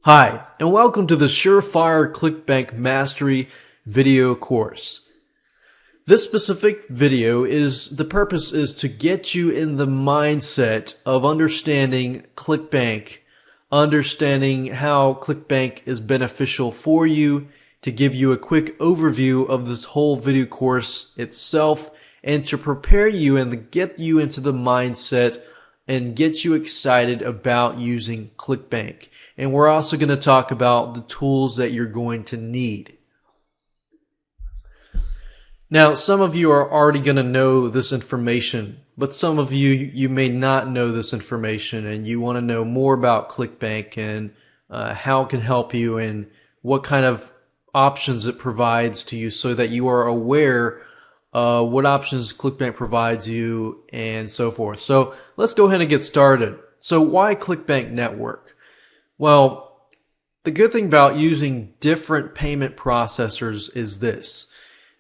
Hi, and welcome to the Surefire Clickbank Mastery video course. This specific video the purpose is to get you in the mindset of understanding Clickbank, understanding how Clickbank is beneficial for you, to give you a quick overview of this whole video course itself, and to prepare you and to get you into the mindset and get you excited about using Clickbank. And we're also going to talk about the tools that you're going to need. Now, some of you are already going to know this information, but some of you may not know this information, and you want to know more about Clickbank and how it can help you and what kind of options it provides to you, so that you are aware what options Clickbank provides you and so forth. So let's go ahead and get started. So why Clickbank Network? Well, the good thing about using different payment processors is this.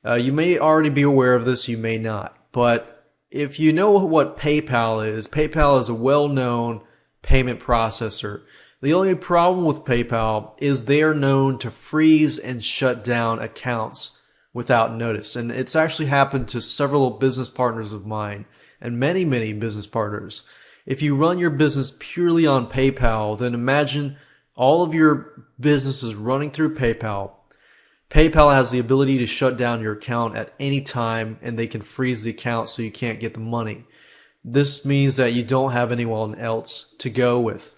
You may already be aware of this, you may not. But if you know what PayPal is a well-known payment processor. The only problem with PayPal is they are known to freeze and shut down accounts without notice. And it's actually happened to several business partners of mine and many business partners. If you run your business purely on PayPal, then imagine all of your businesses running through PayPal. PayPal has the ability to shut down your account at any time, and they can freeze the account so you can't get the money. This means that you don't have anyone else to go with.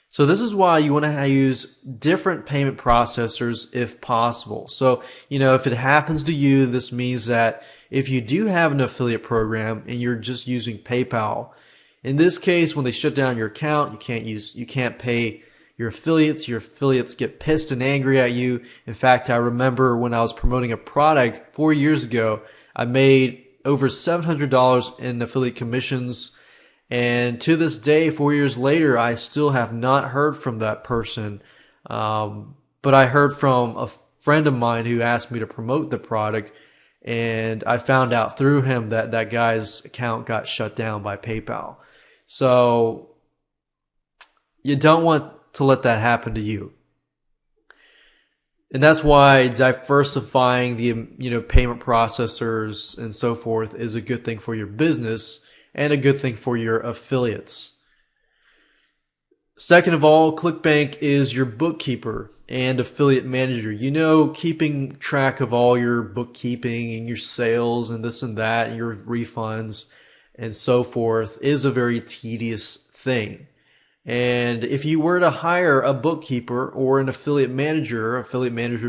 So this is why you want to use different payment processors if possible. So, if it happens to you, this means that if you do have an affiliate program and you're just using PayPal, in this case, when they shut down your account, you can't pay your affiliates. Your affiliates get pissed and angry at you. In fact, I remember when I was promoting a product 4 years ago, I made over $700 in affiliate commissions. And to this day, 4 years later, I still have not heard from that person. But I heard from a friend of mine who asked me to promote the product, and I found out through him that that guy's account got shut down by PayPal. So you don't want to let that happen to you. And that's why diversifying the payment processors and so forth is a good thing for your business and a good thing for your affiliates. Second of all, Clickbank is your bookkeeper and affiliate manager. Keeping track of all your bookkeeping and your sales and this and that and your refunds and so forth is a very tedious thing. And if you were to hire a bookkeeper or an affiliate manager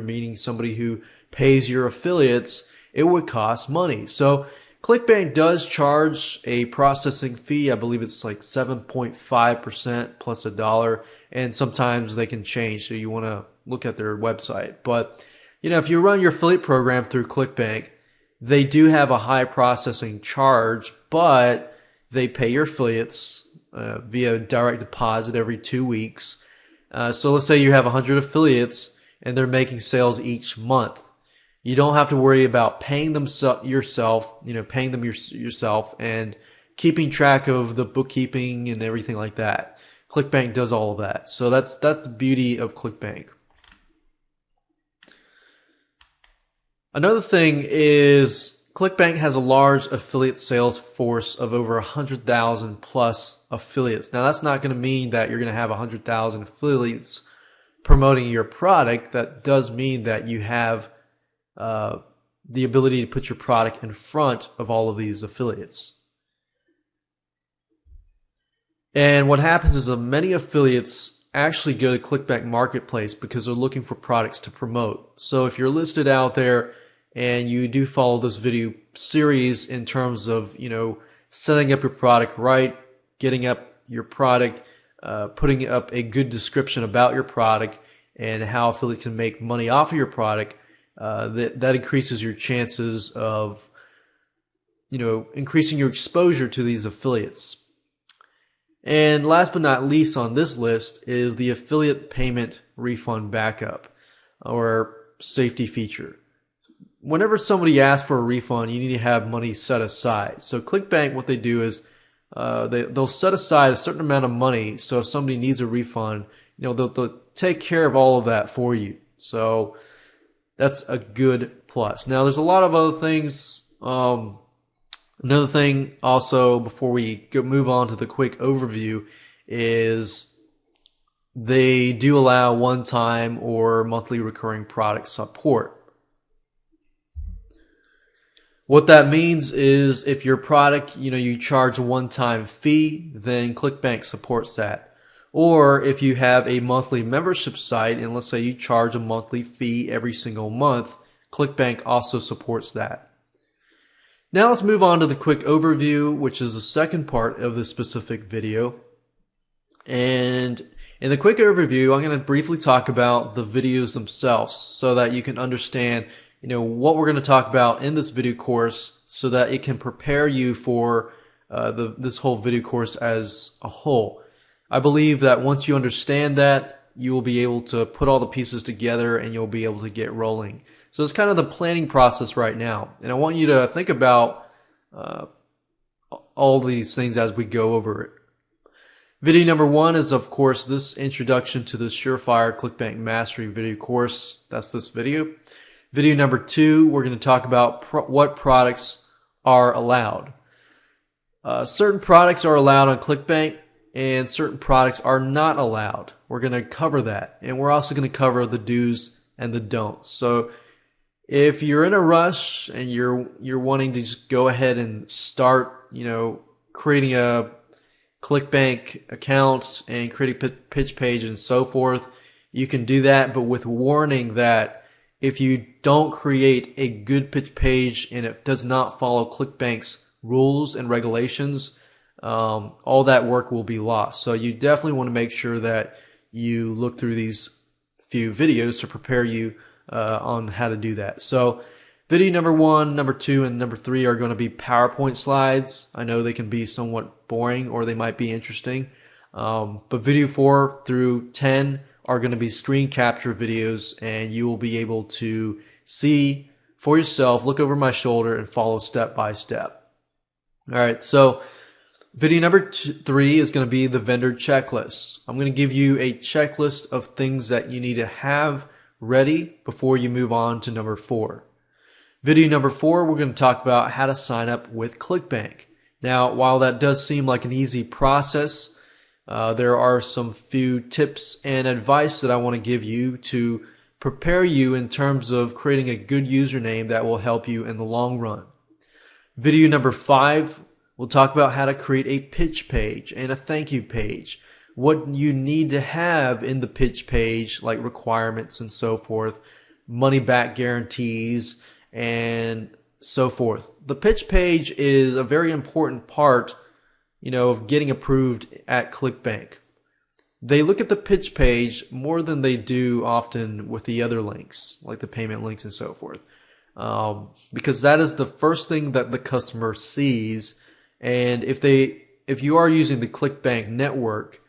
meaning somebody who pays your affiliates, it would cost money. So Clickbank does charge a processing fee. I believe it's like 7.5% plus $1, and sometimes they can change, so you want to look at their website. But if you run your affiliate program through Clickbank, they do have a high processing charge, but they pay your affiliates via direct deposit every 2 weeks. So let's say you have 100 affiliates and they're making sales each month. You don't have to worry about paying them yourself and keeping track of the bookkeeping and everything like that. Clickbank does all of that. So that's the beauty of Clickbank. Another thing is Clickbank has a large affiliate sales force of over 100,000 plus affiliates. Now, that's not going to mean that you're going to have 100,000 affiliates promoting your product. That does mean that you have the ability to put your product in front of all of these affiliates. And what happens is that many affiliates actually go to Clickbank Marketplace because they're looking for products to promote. So if you're listed out there and you do follow this video series in terms of, setting up your product right, getting up your product, putting up a good description about your product and how affiliates can make money off of your product, that increases your chances of, increasing your exposure to these affiliates. And last but not least on this list is the affiliate payment refund backup or safety feature. Whenever somebody asks for a refund, you need to have money set aside. So Clickbank, what they do is they'll set aside a certain amount of money, so if somebody needs a refund, they'll take care of all of that for you. So that's a good plus. Now, there's a lot of other things. Another thing also before we move on to the quick overview is they do allow one-time or monthly recurring product support. What that means is if your product, you charge a one-time fee, then Clickbank supports that. Or if you have a monthly membership site and let's say you charge a monthly fee every single month, Clickbank also supports that. Now let's move on to the quick overview, which is the second part of this specific video. And in the quick overview, I'm going to briefly talk about the videos themselves so that you can understand what we're going to talk about in this video course so that it can prepare you for this whole video course as a whole. I believe that once you understand that, you will be able to put all the pieces together and you'll be able to get rolling. So it's kind of the planning process right now. And I want you to think about all these things as we go over it. Video number 1 is, of course, this introduction to the Surefire Clickbank Mastery video course. That's this video. Video number 2, we're going to talk about what products are allowed. Certain products are allowed on Clickbank and certain products are not allowed. We're going to cover that. And we're also going to cover the do's and the don'ts. So if you're in a rush and you're wanting to just go ahead and start, creating a Clickbank account and creating a pitch page and so forth, you can do that, but with warning that if you don't create a good pitch page and it does not follow Clickbank's rules and regulations, all that work will be lost. So you definitely want to make sure that you look through these few videos to prepare you on how to do that. So video number 1, number 2, and number 3 are going to be PowerPoint slides. I know they can be somewhat boring or they might be interesting. But video 4 through 10 are going to be screen capture videos and you will be able to see for yourself, look over my shoulder and follow step by step. All right, so video number 3 is going to be the vendor checklist. I'm going to give you a checklist of things that you need to have ready before you move on to number 4. Video number 4, we're going to talk about how to sign up with Clickbank. Now, while that does seem like an easy process, there are some few tips and advice that I want to give you to prepare you in terms of creating a good username that will help you in the long run. Video number 5, we'll talk about how to create a pitch page and a thank you page. What you need to have in the pitch page, like requirements and so forth, money back guarantees, and so forth. The pitch page is a very important part, of getting approved at Clickbank. They look at the pitch page more than they do often with the other links, like the payment links and so forth, because that is the first thing that the customer sees. And if you are using the Clickbank network,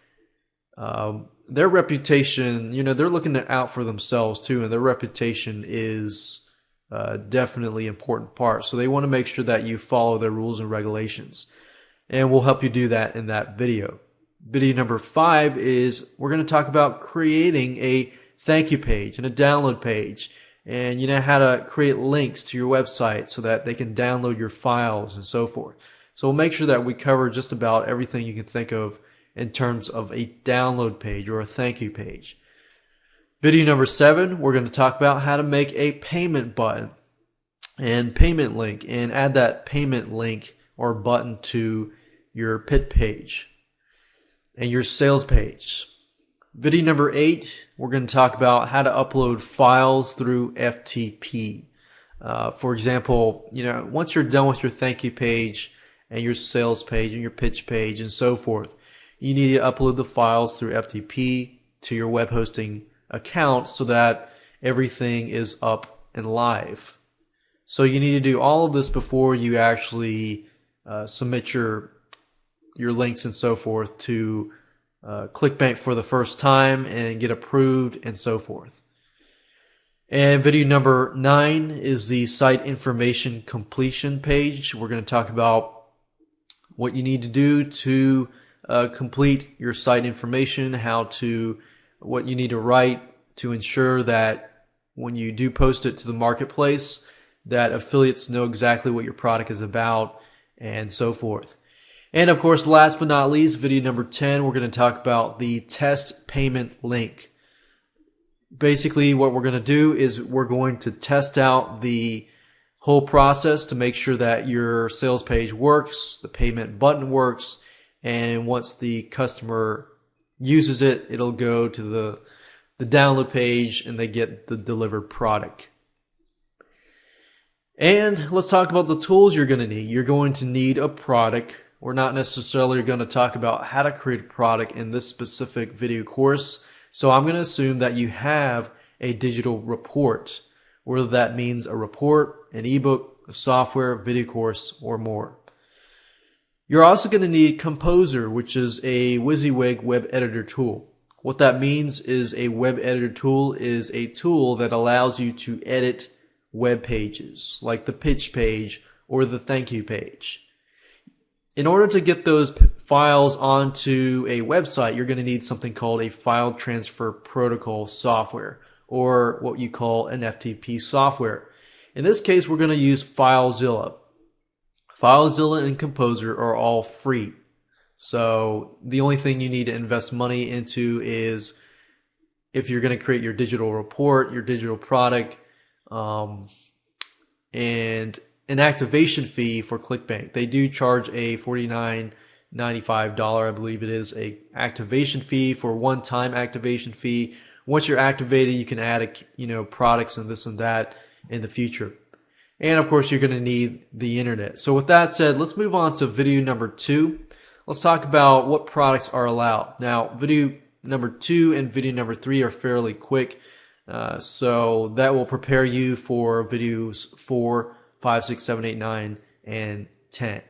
their reputation, they're looking out for themselves too, and their reputation is definitely an important part. So they want to make sure that you follow their rules and regulations. And we'll help you do that in that video. Video number 5 is we're going to talk about creating a thank you page and a download page. And how to create links to your website so that they can download your files and so forth. So we'll make sure that we cover just about everything you can think of in terms of a download page or a thank you page. Video number 7, we're going to talk about how to make a payment button and payment link and add that payment link or button to your pitch page and your sales page. Video number 8, we're going to talk about how to upload files through FTP. For example, once you're done with your thank you page and your sales page and your pitch page and so forth, you need to upload the files through FTP to your web hosting account so that everything is up and live. So you need to do all of this before you actually submit your links and so forth to Clickbank for the first time and get approved and so forth. And video number 9 is the site information completion page. We're going to talk about what you need to do to complete your site information, how to what you need to write to ensure that when you do post it to the marketplace, that affiliates know exactly what your product is about and so forth. And of course, last but not least, video number 10, we're going to talk about the test payment link. Basically, what we're going to do is we're going to test out the whole process to make sure that your sales page works, the payment button works, and once the customer uses it, it'll go to the download page and they get the delivered product. And let's talk about the tools you're going to need. You're going to need a product. We're not necessarily going to talk about how to create a product in this specific video course. So I'm going to assume that you have a digital report, whether that means a report, an ebook, a software, video course, or more. You're also going to need Composer, which is a WYSIWYG web editor tool. What that means is a web editor tool is a tool that allows you to edit web pages, like the pitch page or the thank you page. In order to get those files onto a website, you're going to need something called a file transfer protocol software, or what you call an FTP software. In this case, we're going to use FileZilla. FileZilla and Composer are all free. So the only thing you need to invest money into is if you're going to create your digital report, your digital product, and an activation fee for Clickbank. They do charge a $49.95, I believe it is, a activation fee for one-time activation fee. Once you're activated, you can add products and this and that in the future. And of course, you're going to need the internet. So with that said, let's move on to video number 2. Let's talk about what products are allowed. Now, video number 2 and video number 3 are fairly quick. So that will prepare you for videos 4, 5, 6, 7, 8, 9, and 10.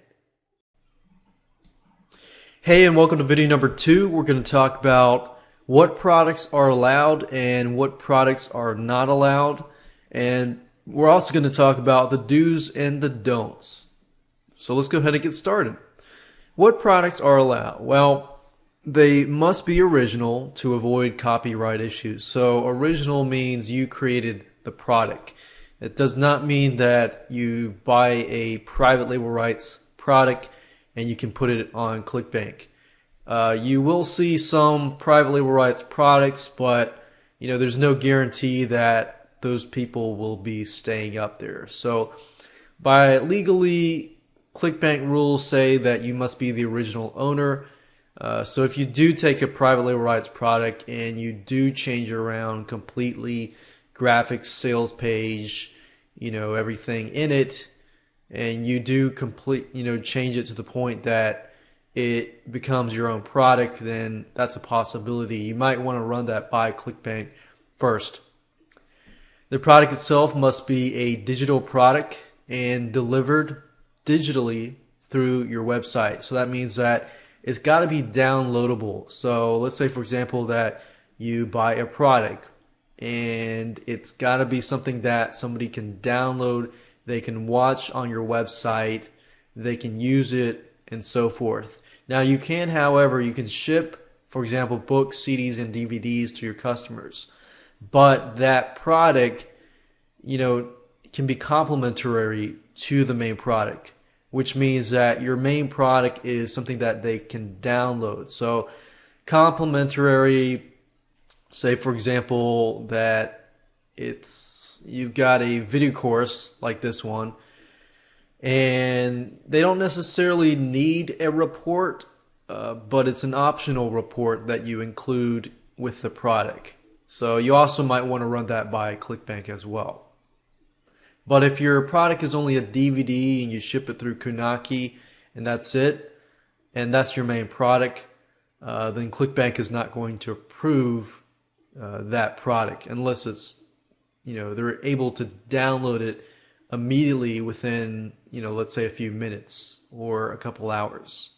Hey, and welcome to video number 2. We're going to talk about what products are allowed and what products are not allowed. And we're also going to talk about the do's and the don'ts. So let's go ahead and get started. What products are allowed? Well, they must be original to avoid copyright issues. So original means you created the product. It does not mean that you buy a private label rights product and you can put it on Clickbank. You will see some private label rights products, but there's no guarantee that those people will be staying up there. So by legally, Clickbank rules say that you must be the original owner. So if you do take a private label rights product and you do change it around completely, graphics, sales page, everything in it, and you do change it to the point that it becomes your own product, then that's a possibility. You might want to run that by Clickbank first. The product itself must be a digital product and delivered digitally through your website. So that means that it's got to be downloadable. So let's say, for example, that you buy a product and it's got to be something that somebody can download, they can watch on your website, they can use it, and so forth. Now you can, however, you can ship, for example, books, CDs, and DVDs to your customers. But that product, can be complementary to the main product, which means that your main product is something that they can download. So complementary, say for example that you've got a video course like this one, and they don't necessarily need a report, but it's an optional report that you include with the product. So you also might want to run that by Clickbank as well. But if your product is only a DVD and you ship it through Kunaki and that's it, and that's your main product, then Clickbank is not going to approve that product unless it's, they're able to download it immediately within, let's say a few minutes or a couple hours.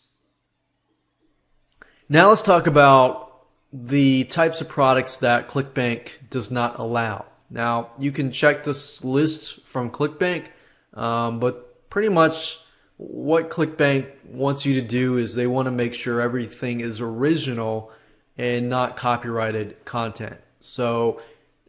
Now let's talk about the types of products that Clickbank does not allow. Now you can check this list from Clickbank, but pretty much what Clickbank wants you to do is they want to make sure everything is original and not copyrighted content. So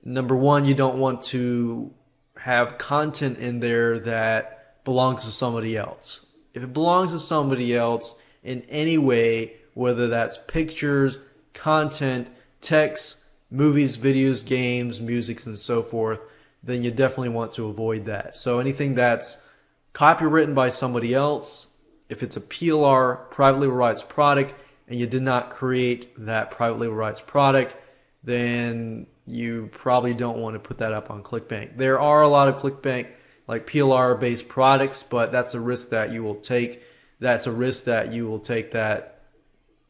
number one, you don't want to have content in there that belongs to somebody else. If it belongs to somebody else in any way, whether that's pictures, content, text, movies, videos, games, music, and so forth, then you definitely want to avoid that. So anything that's copywritten by somebody else, if it's a PLR, privately rights product, and you did not create that privately rights product, then you probably don't want to put that up on Clickbank. There are a lot of Clickbank like PLR based products, but that's a risk that you will take. That's a risk that you will take that,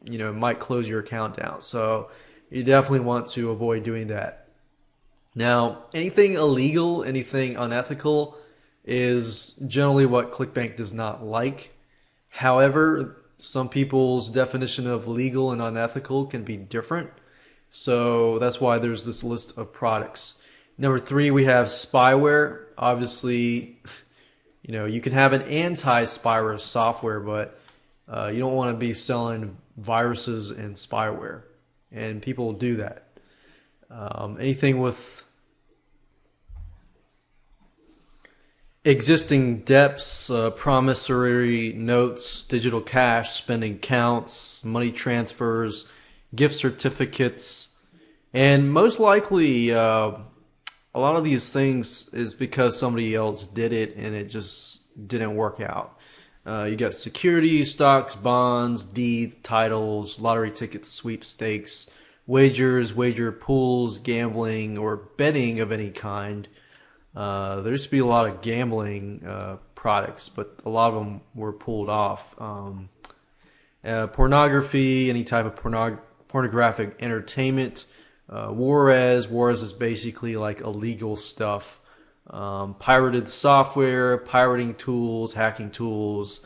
you know, might close your account down. So you definitely want to avoid doing that. Now, anything illegal, anything unethical is generally what Clickbank does not like. However, some people's definition of legal and unethical can be different. So that's why there's this list of products. Number three, we have spyware. Obviously, you know, you can have an anti-spyware software, but you don't want to be selling viruses and spyware. And people do that. Anything with existing debts, promissory notes, digital cash, spending counts, money transfers, gift certificates, and most likely a lot of these things is because somebody else did it and it just didn't work out. You got securities, stocks, bonds, deeds, titles, lottery tickets, sweepstakes, wagers, wager pools, gambling, or betting of any kind. There used to be a lot of gambling products, but a lot of them were pulled off. Pornography, any type of pornographic entertainment. COURES is basically like illegal stuff. Pirated software, pirating tools, hacking tools,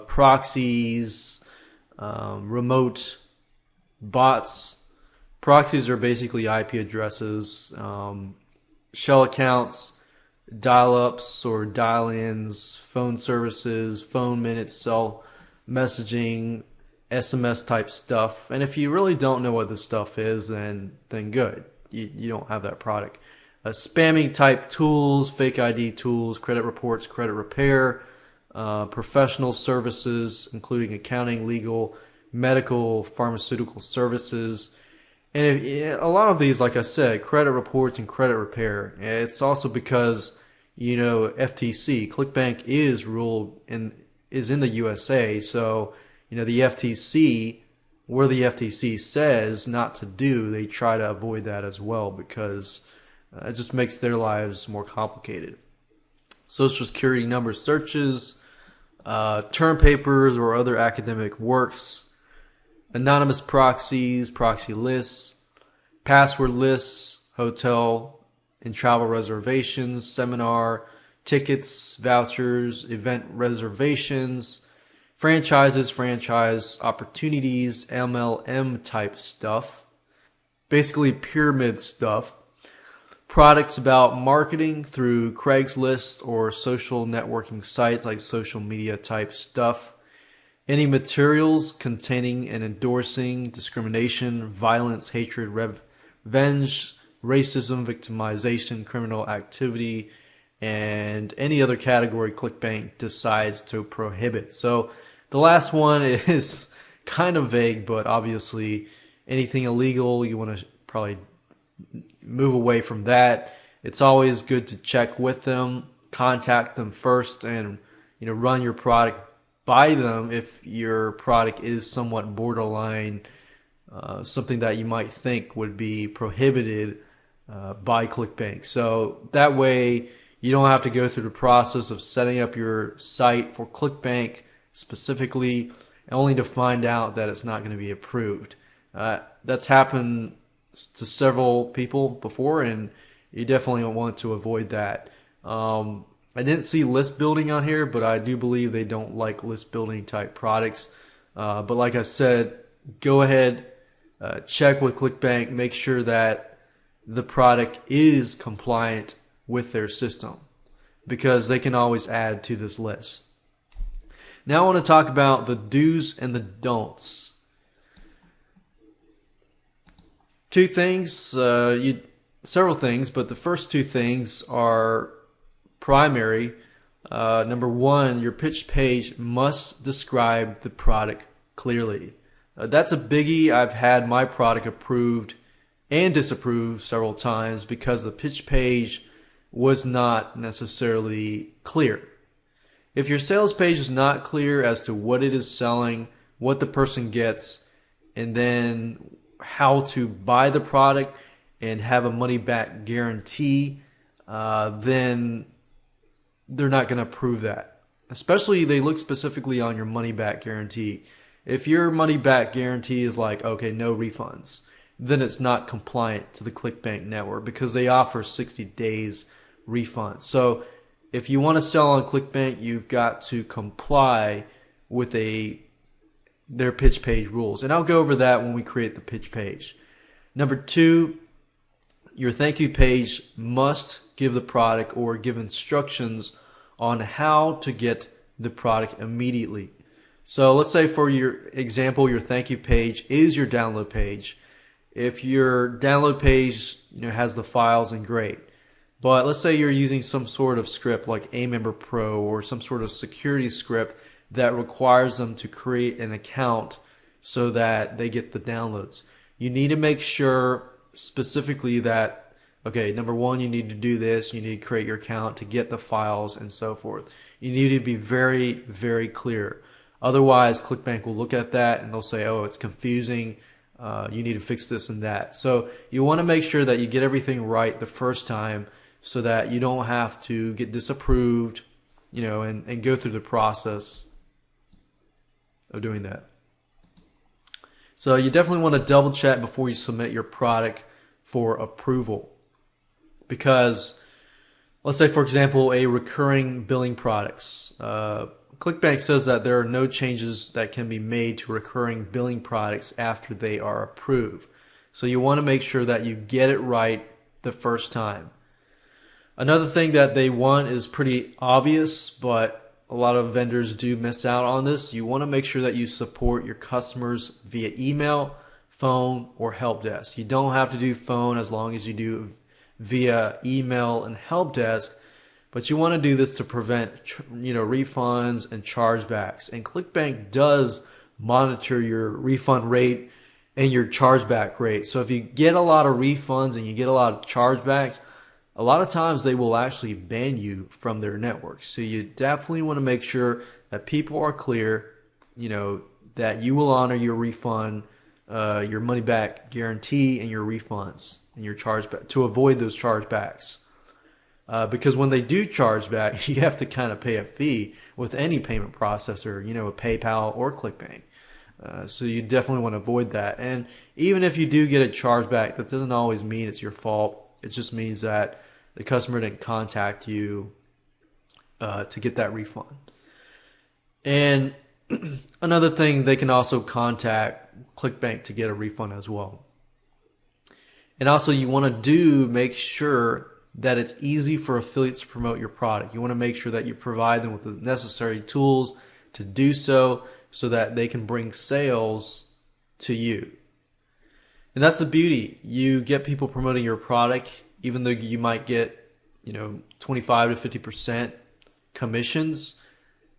proxies, remote bots. Proxies are basically IP addresses, shell accounts, dial-ups or dial-ins, phone services, phone minutes, cell messaging, SMS type stuff. And if you really don't know what this stuff is, then good. You don't have that product. Spamming type tools, fake ID tools, credit reports, credit repair, professional services, including accounting, legal, medical, pharmaceutical services. And a lot of these, like I said, credit reports and credit repair. It's also because, you know, FTC, Clickbank is in the USA. So, you know, the FTC, where the FTC says not to do, they try to avoid that as well because it just makes their lives more complicated. Social security number searches, term papers or other academic works, anonymous proxies, proxy lists, password lists, hotel and travel reservations, seminar tickets, vouchers, event reservations, franchises, franchise opportunities, MLM type stuff, basically pyramid stuff, products about marketing through Craigslist or social networking sites like social media type stuff, any materials containing and endorsing discrimination, violence, hatred, revenge, racism, victimization, criminal activity, and any other category Clickbank decides to prohibit. So the last one is kind of vague, but obviously anything illegal, you want to probably move away from that. It's always good to check with them, contact them first, and, you know, run your product by them if your product is somewhat borderline, something that you might think would be prohibited by Clickbank. So that way you don't have to go through the process of setting up your site for Clickbank specifically, only to find out that it's not going to be approved. That's happened to several people before, and you definitely want to avoid that. I didn't see list building on here, but I do believe they don't like list building type products. But like I said, go ahead, check with Clickbank, make sure that the product is compliant with their system, because they can always add to this list. Now I want to talk about the do's and the don'ts. Two things, several things, but the first two things are primary. Number one, your pitch page must describe the product clearly. That's a biggie. I've had my product approved and disapproved several times because the pitch page was not necessarily clear. If your sales page is not clear as to what it is selling, what the person gets, and then how to buy the product and have a money back guarantee, then they're not going to approve that. Especially they look specifically on your money back guarantee. If your money back guarantee is like, okay, no refunds, then it's not compliant to the Clickbank network because they offer 60 days refund. So if you want to sell on Clickbank, you've got to comply with their pitch page rules. And I'll go over that when we create the pitch page. Number two, your thank you page must give the product or give instructions on how to get the product immediately. So let's say for your example, your thank you page is your download page. If your download page has the files, then great. But let's say you're using some sort of script like AMember Pro or some sort of security script that requires them to create an account so that they get the downloads. You need to make sure specifically that, okay, number one, you need to do this. You need to create your account to get the files and so forth. You need to be very, very clear. Otherwise, Clickbank will look at that and they'll say, oh, it's confusing. You need to fix this and that. So you want to make sure that you get everything right the first time so that you don't have to get disapproved, and go through the process of doing that. So you definitely want to double check before you submit your product for approval. Because let's say, for example, a recurring billing products. Clickbank says that there are no changes that can be made to recurring billing products after they are approved. So you want to make sure that you get it right the first time. Another thing that they want is pretty obvious, but a lot of vendors do miss out on this. You want to make sure that you support your customers via email, phone, or help desk. You don't have to do phone as long as you do via email and help desk, but you want to do this to prevent refunds and chargebacks. And Clickbank does monitor your refund rate and your chargeback rate. So if you get a lot of refunds and you get a lot of chargebacks, a lot of times they will actually ban you from their network. So you definitely want to make sure that people are clear, that you will honor your refund, your money back guarantee, and your refunds and your chargeback to avoid those chargebacks. Because when they do charge back, you have to kind of pay a fee with any payment processor, a PayPal or Clickbank. So you definitely want to avoid that. And even if you do get a chargeback, that doesn't always mean it's your fault. It just means that the customer didn't contact you to get that refund. And another thing, they can also contact Clickbank to get a refund as well. And also you want to make sure that it's easy for affiliates to promote your product. You want to make sure that you provide them with the necessary tools to do so that they can bring sales to you. And that's the beauty. You get people promoting your product, even though you might get 25 to 50% commissions,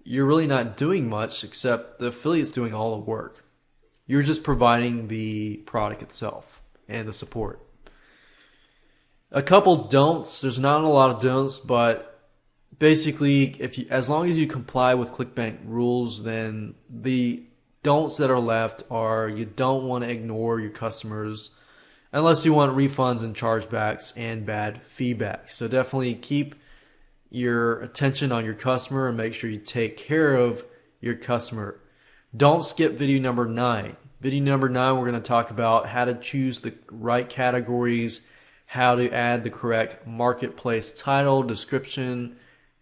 you're really not doing much except the affiliate's doing all the work. You're just providing the product itself and the support. A couple don'ts. There's not a lot of don'ts, but basically, as long as you comply with Clickbank rules, then the don'ts that are left are you don't want to ignore your customers unless you want refunds and chargebacks and bad feedback. So definitely keep your attention on your customer and make sure you take care of your customer. Don't skip video number 9. Video number 9, we're going to talk about how to choose the right categories, how to add the correct marketplace title, description,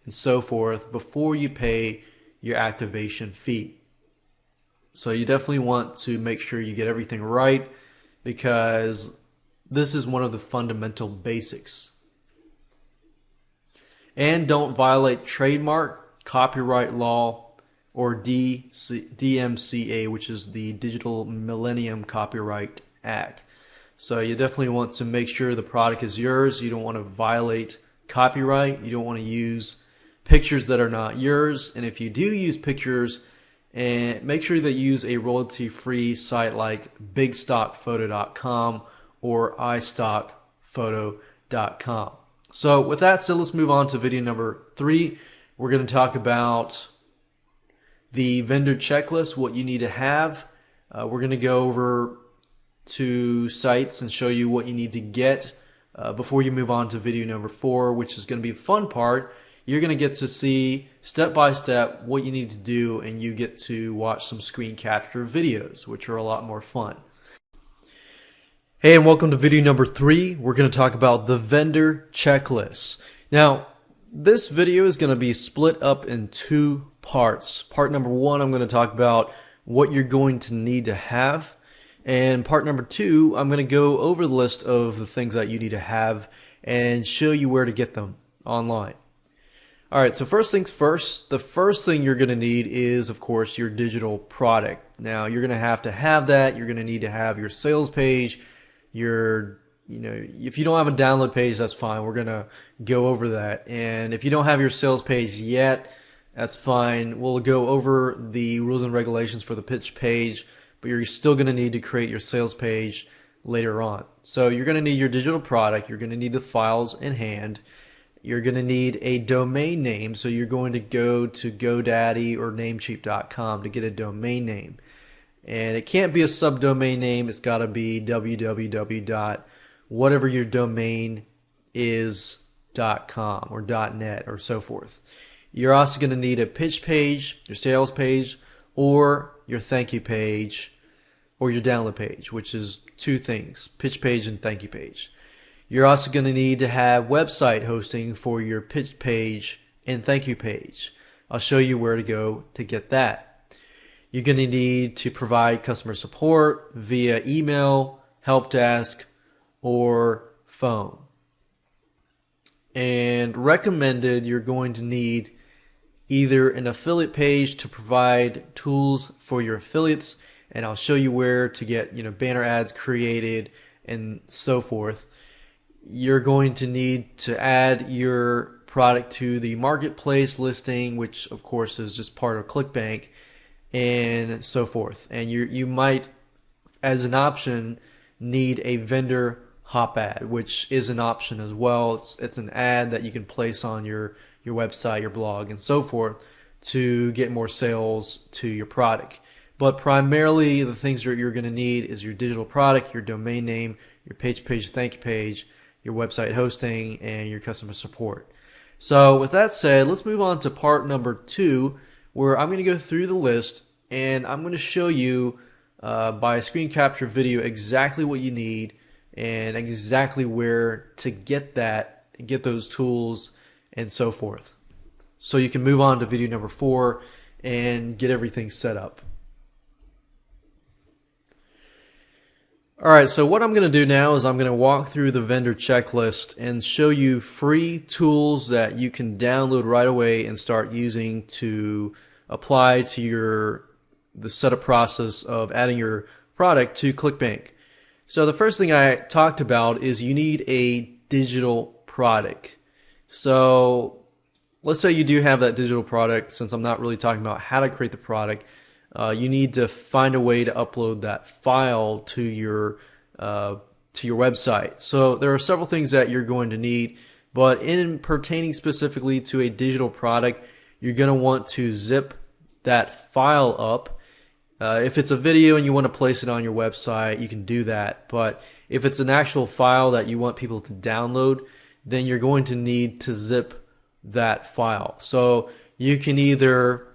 and so forth before you pay your activation fee. So you definitely want to make sure you get everything right because this is one of the fundamental basics. And don't violate trademark, copyright law, or DMCA, which is the Digital Millennium Copyright Act. So you definitely want to make sure the product is yours. You don't want to violate copyright. You don't want to use pictures that are not yours. And if you do use pictures, and make sure that you use a royalty-free site like bigstockphoto.com or istockphoto.com. So with that said, let's move on to video number 3. We're going to talk about the vendor checklist, what you need to have. We're going to go over to sites and show you what you need to get before you move on to video number 4, which is going to be the fun part. You're going to get to see step by step what you need to do, and you get to watch some screen capture videos, which are a lot more fun. Hey, and welcome to video number 3. We're going to talk about the vendor checklist. Now, this video is going to be split up in 2 parts. Part number 1, I'm going to talk about what you're going to need to have. And part number 2, I'm going to go over the list of the things that you need to have and show you where to get them online. Alright, so first things first, the first thing you're going to need is, of course, your digital product. Now, you're going to have that. You're going to need to have your sales page, if you don't have a download page, that's fine. We're going to go over that. And if you don't have your sales page yet, that's fine. We'll go over the rules and regulations for the pitch page, but you're still going to need to create your sales page later on. So you're going to need your digital product. You're going to need the files in hand. You're going to need a domain name. So you're going to go to GoDaddy or Namecheap.com to get a domain name. And it can't be a subdomain name. It's got to be www.whatever your domain is.com or .net or so forth. You're also going to need a pitch page, your sales page, or your thank you page, or your download page, which is 2 things, pitch page and thank you page. You're also going to need to have website hosting for your pitch page and thank you page. I'll show you where to go to get that. You're going to need to provide customer support via email, help desk, or phone. And recommended, you're going to need either an affiliate page to provide tools for your affiliates, and I'll show you where to get banner ads created and so forth. You're going to need to add your product to the marketplace listing, which of course is just part of Clickbank, and so forth. And you might, as an option, need a vendor hop ad, which is an option as well. It's an ad that you can place on your website, your blog, and so forth to get more sales to your product. But primarily the things that you're going to need is your digital product, your domain name, your page thank you page, your website hosting, and your customer support. So with that said, let's move on to part number 2, where I'm going to go through the list and I'm going to show you by a screen capture video exactly what you need and exactly where to get those tools and so forth. So you can move on to video number 4 and get everything set up. Alright, so what I'm going to do now is I'm going to walk through the vendor checklist and show you free tools that you can download right away and start using to apply to the setup process of adding your product to Clickbank. So the first thing I talked about is you need a digital product. So let's say you do have that digital product. Since I'm not really talking about how to create the product, you need to find a way to upload that file to your website. So there are several things that you're going to need, but in pertaining specifically to a digital product, you're going to want to zip that file up. If it's a video and you want to place it on your website, you can do that. But if it's an actual file that you want people to download, then you're going to need to zip that file. So you can either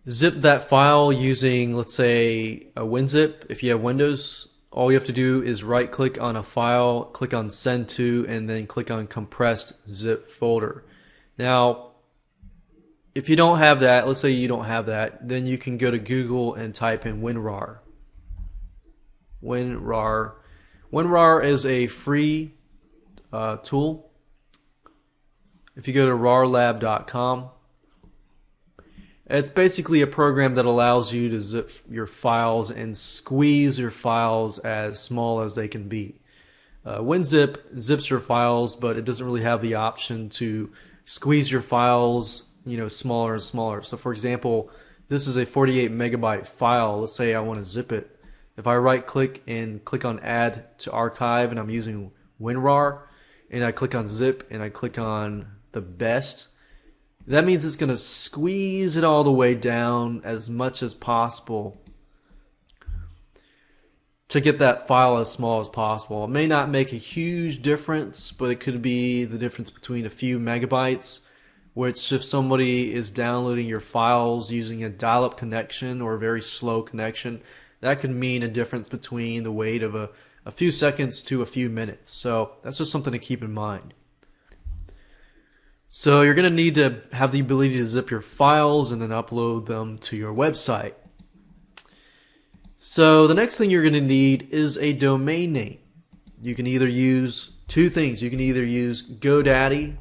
zip that file using, let's say, a WinZip. If you have Windows, all you have to do is right click on a file, click on send to, and then click on compressed zip folder. Now, if you don't have that, let's say you don't have that, then you can go to Google and type in WinRAR. WinRAR is a free tool. If you go to rarlab.com It's basically a program that allows you to zip your files and squeeze your files as small as they can be. WinZip zips your files, but it doesn't really have the option to squeeze your files, smaller and smaller. So for example, this is a 48 megabyte file. Let's say I want to zip it. If I right click and click on add to archive, and I'm using WinRAR, and I click on zip and I click on the best, that means it's going to squeeze it all the way down as much as possible to get that file as small as possible. It may not make a huge difference, but it could be the difference between a few megabytes, which if somebody is downloading your files using a dial-up connection or a very slow connection, that could mean a difference between the wait of a few seconds to a few minutes. So that's just something to keep in mind. So you're going to need to have the ability to zip your files and then upload them to your website. So the next thing you're going to need is a domain name. You can either use two things. You can either use GoDaddy,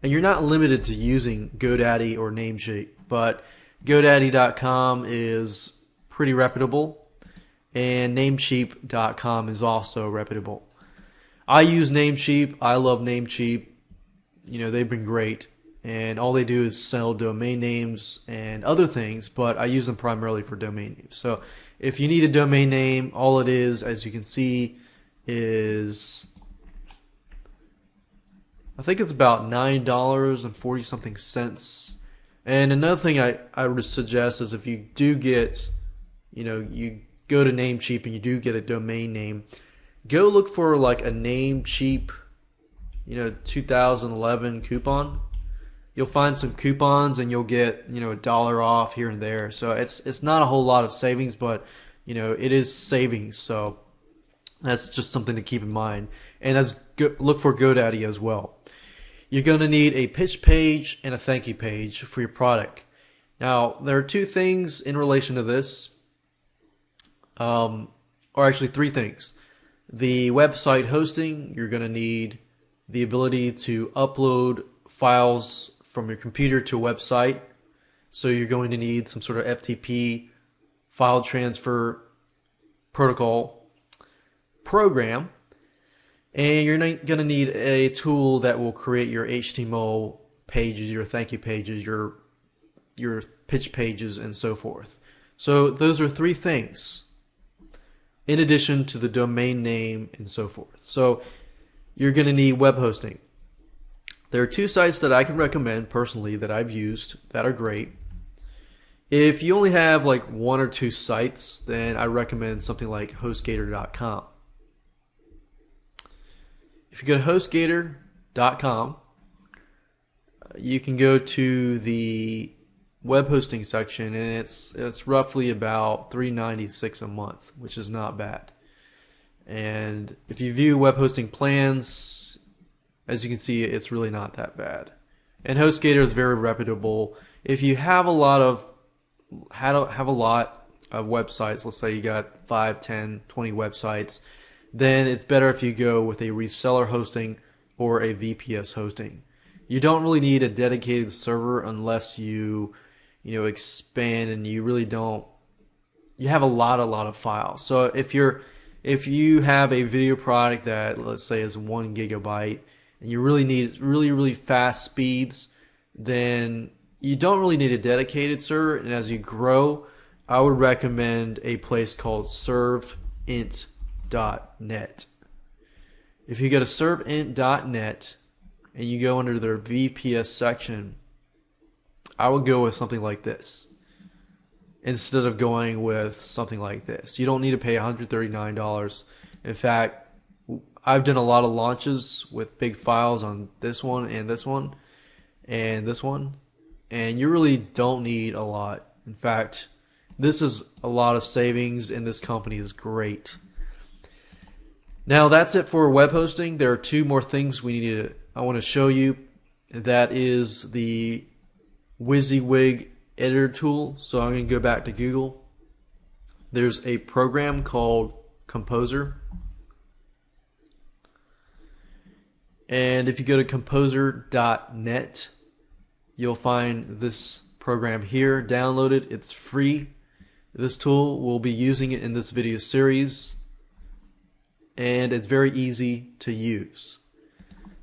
and you're not limited to using GoDaddy or Namecheap, but GoDaddy.com is pretty reputable, and Namecheap.com is also reputable. I use Namecheap. I love Namecheap. They've been great, and all they do is sell domain names and other things, but I use them primarily for domain names. So if you need a domain name, all it is, as you can see, is I think it's about $9.40 something cents. And another thing I would suggest is if you do get, you go to Namecheap and you do get a domain name, go look for like a Namecheap 2011 coupon. You'll find some coupons and you'll get $1 off here and there. So it's not a whole lot of savings, but it is savings. So that's just something to keep in mind. And look for GoDaddy as well. You're going to need a pitch page and a thank you page for your product. Now there are two things in relation to this, or actually three things. The website hosting, you're going to need the ability to upload files from your computer to a website. So you're going to need some sort of FTP file transfer protocol program. And you're going to need a tool that will create your HTML pages, your thank you pages, your pitch pages, and so forth. So those are three things in addition to the domain name and so forth. So you're going to need web hosting. There are two sites that I can recommend personally that I've used that are great. If you only have like one or two sites, then I recommend something like HostGator.com. If you go to HostGator.com, you can go to the web hosting section, and it's roughly about $3.96 a month, which is not bad. And if you view web hosting plans, as you can see, it's really not that bad. And HostGator is very reputable. If you have a lot of websites, let's say you got 5, 10, 20 websites, then it's better if you go with a reseller hosting or a VPS hosting. You don't really need a dedicated server unless you expand, and you really don't. You have a lot of files. So if you have a video product that, let's say, is 1 gigabyte, and you really need really fast speeds, then you don't really need a dedicated server. And as you grow, I would recommend a place called serveint.net. If you go to serveint.net and you go under their VPS section, I would go with something like this instead of going with something like this. You don't need to pay $139. In fact, I've done a lot of launches with big files on this one and this one and this one, and you really don't need a lot. In fact, this is a lot of savings, and this company is great. Now that's it for web hosting. There are two more things I want to show you. That is the WYSIWYG editor tool. So I'm going to go back to Google. There's a program called Composer. And if you go to composer.net, you'll find this program here, download it. It's free. This tool, we'll be using it in this video series, and it's very easy to use.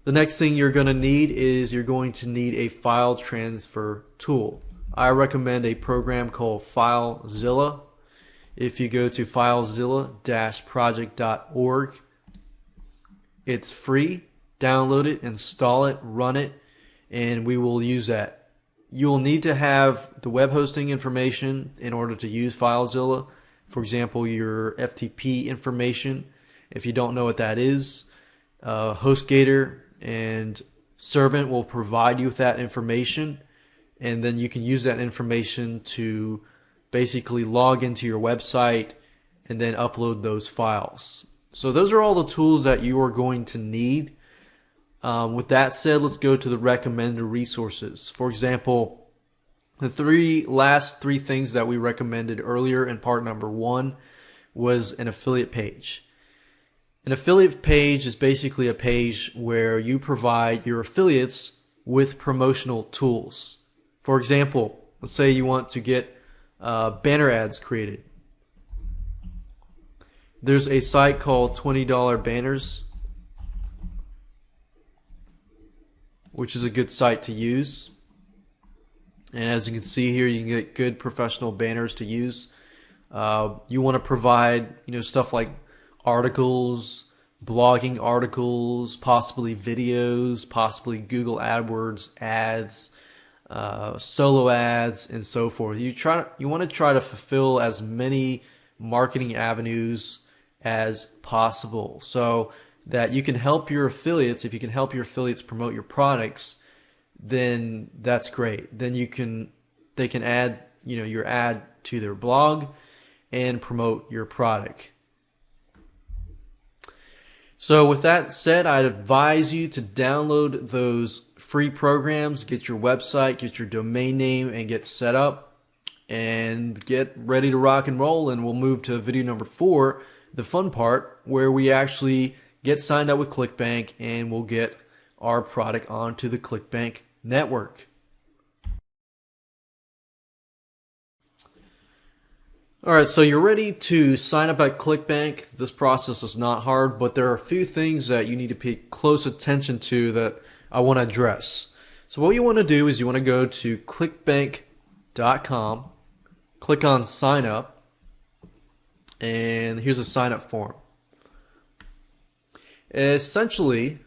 The next thing you're going to need is you're going to need a file transfer tool. I recommend a program called FileZilla. If you go to filezilla-project.org, it's free. Download it, install it, run it, and we will use that. You'll need to have the web hosting information in order to use FileZilla. For example, your FTP information. If you don't know what that is, HostGator and Servant will provide you with that information, and then you can use that information to basically log into your website and then upload those files. So those are all the tools that you are going to need. With that said, let's go to the recommended resources. For example, the last three things that we recommended earlier in part number 1 was an affiliate page. An affiliate page is basically a page where you provide your affiliates with promotional tools. For example, let's say you want to get banner ads created. There's a site called $20 Banners, which is a good site to use. And as you can see here, you can get good professional banners to use. You want to provide, stuff like articles, blogging articles, possibly videos, possibly Google AdWords ads, solo ads, and so forth. You want to try to fulfill as many marketing avenues as possible, so that you can help your affiliates. If you can help your affiliates promote your products, then that's great. Then they can add your ad to their blog and promote your product. So with that said, I'd advise you to download those free programs, get your website, get your domain name, and get set up and get ready to rock and roll. And we'll move to video number 4, the fun part, where we actually get signed up with Clickbank and we'll get our product onto the Clickbank network. Alright, so you're ready to sign up at Clickbank. This process is not hard, but there are a few things that you need to pay close attention to that I want to address. So what you want to do is you want to go to clickbank.com, click on sign up, and here's a sign up form. Essentially,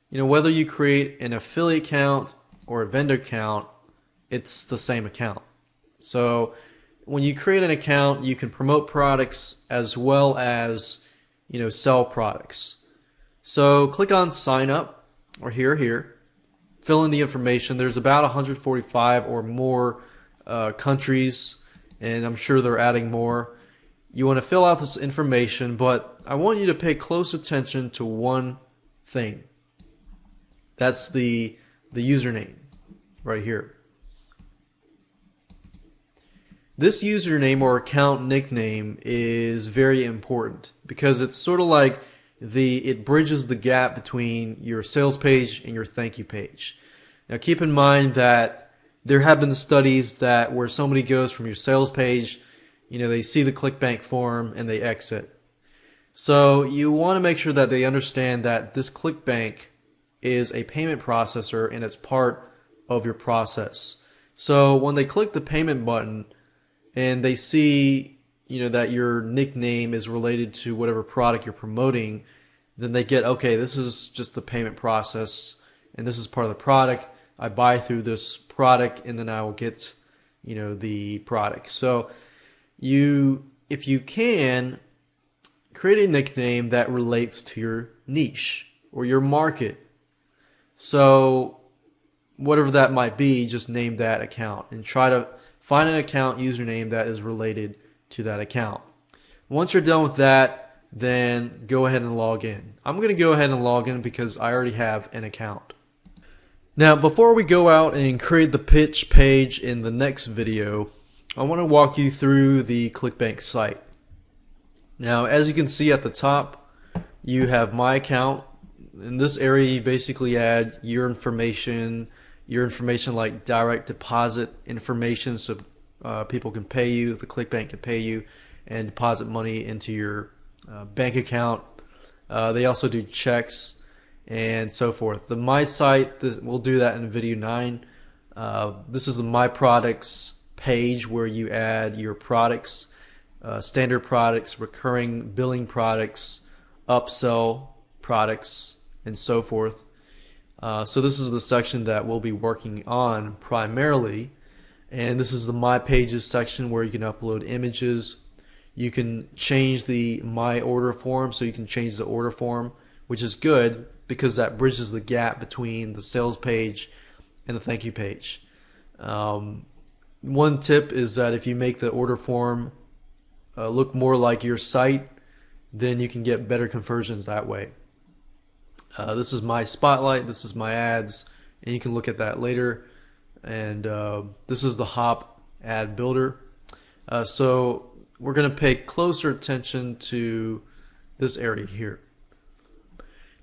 whether you create an affiliate account or a vendor account, it's the same account. So when you create an account, you can promote products as well as sell products. So click on sign up, or here, fill in the information. There's about 145 or more countries, and I'm sure they're adding more. You want to fill out this information, but I want you to pay close attention to one thing. That's the username right here. This username or account nickname is very important because it's sort of like it bridges the gap between your sales page and your thank you page. Now keep in mind that there have been studies that where somebody goes from your sales page, they see the Clickbank form and they exit. So you want to make sure that they understand that this Clickbank is a payment processor and it's part of your process. So when they click the payment button and they see that your nickname is related to whatever product you're promoting, then they get, okay, this is just the payment process and this is part of the product. I buy through this product and then I will get the product. So if you can, create a nickname that relates to your niche or your market. So whatever that might be, just name that account and try to find an account username that is related to that account. Once you're done with that, then go ahead and log in. I'm going to go ahead and log in because I already have an account. Now, before we go out and create the pitch page in the next video, I want to walk you through the Clickbank site. Now, as you can see at the top, you have my account. In this area, you basically add your information like direct deposit information, so people can pay you, the Clickbank can pay you, and deposit money into your bank account. They also do checks and so forth. The My Site, we'll do that in video 9. This is the My Products page where you add your products, standard products, recurring billing products, upsell products, and so forth. So this is the section that we'll be working on primarily, and this is the My Pages section where you can upload images. You can change the My Order form, so you can change the order form, which is good because that bridges the gap between the sales page and the thank you page. One tip is that if you make the order form look more like your site, then you can get better conversions that way. This is my spotlight, this is my ads, and you can look at that later. And this is the Hop ad builder. So we're going to pay closer attention to this area here.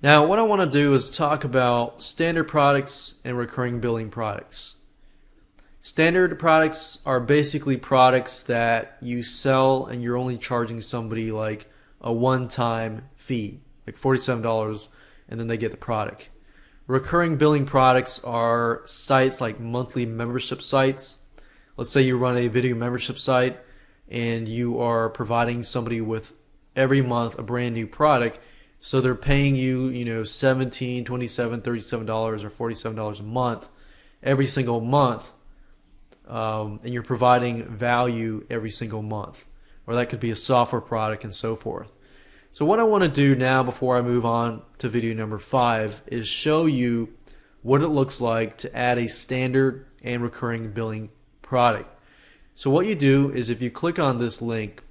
Now what I want to do is talk about standard products and recurring billing products. Standard products are basically products that you sell and you're only charging somebody like a one-time fee, like $47, and then they get the product. Recurring billing products are sites like monthly membership sites. Let's say you run a video membership site and you are providing somebody with every month a brand new product, so they're paying you, $17, $27, $37 or $47 a month every single month. And you're providing value every single month, or that could be a software product and so forth. So what I want to do now before I move on to video number 5 is show you what it looks like to add a standard and recurring billing product. So what you do is if you click on this link,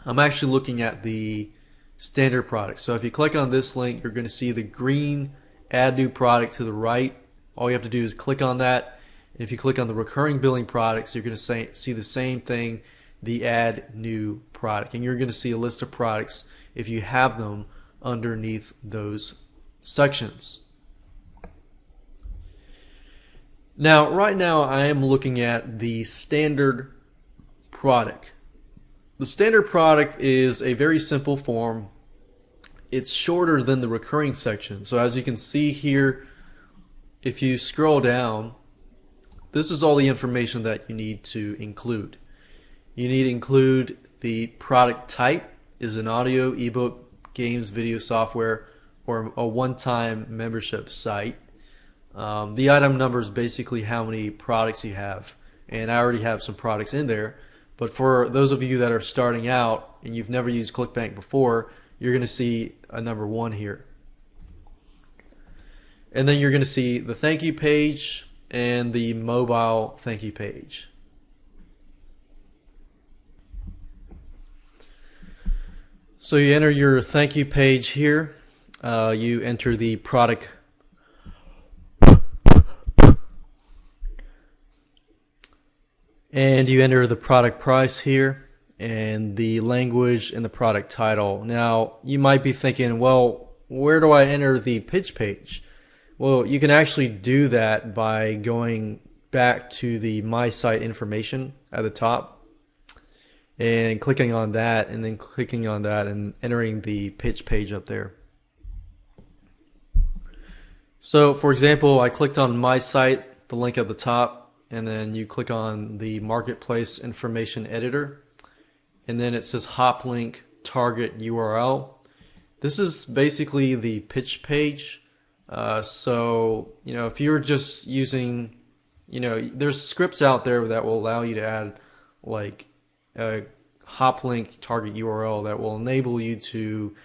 I'm actually looking at the standard product. So if you click on this link, you're going to see the green add new product to the right. All you have to do is click on that. If you click on the recurring billing products, you're going to see the same thing, the add new product. And you're going to see a list of products if you have them underneath those sections. Now, right now I am looking at the standard product. The standard product is a very simple form. It's shorter than the recurring section. So as you can see here, if you scroll down, this is all the information that you need to include. You need to include the product type, is an audio, ebook, games, video, software, or a one-time membership site. The item number is basically how many products you have, and I already have some products in there. But for those of you that are starting out and you've never used Clickbank before, you're going to see a number 1 here. And then you're going to see the thank you page and the mobile thank you page. So you enter your thank you page here. You enter the product and you enter the product price here and the language and the product title. Now you might be thinking, well, where do I enter the pitch page? Well, you can actually do that by going back to the My Site information at the top and clicking on that, and then clicking on that and entering the pitch page up there. So for example, I clicked on My Site, the link at the top, and then you click on the marketplace information editor, and then it says hop link target URL. This is basically the pitch page. So if you're just using, there's scripts out there that will allow you to add like a hop link target URL that will enable you to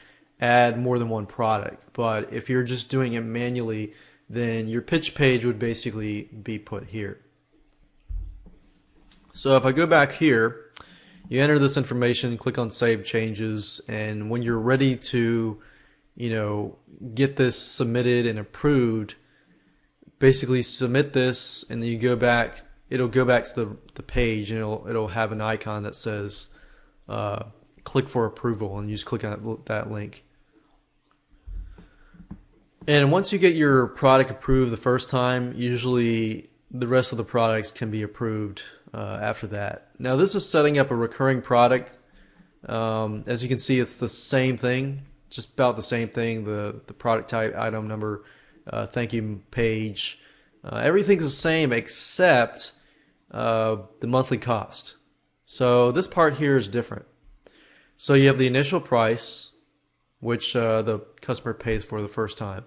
add more than one product. But if you're just doing it manually, then your pitch page would basically be put here. So if I go back here, you enter this information, click on Save Changes, and when you're ready to get this submitted and approved, basically submit this, and then you go back. It'll go back to the page, and it'll have an icon that says click for approval, and you just click on that link. And once you get your product approved the first time, usually the rest of the products can be approved after that. Now this is setting up a recurring product. As you can see, it's the same thing, just about the same thing. The product type, item number, thank you page, everything's the same except the monthly cost. So this part here is different. So you have the initial price, which the customer pays for the first time.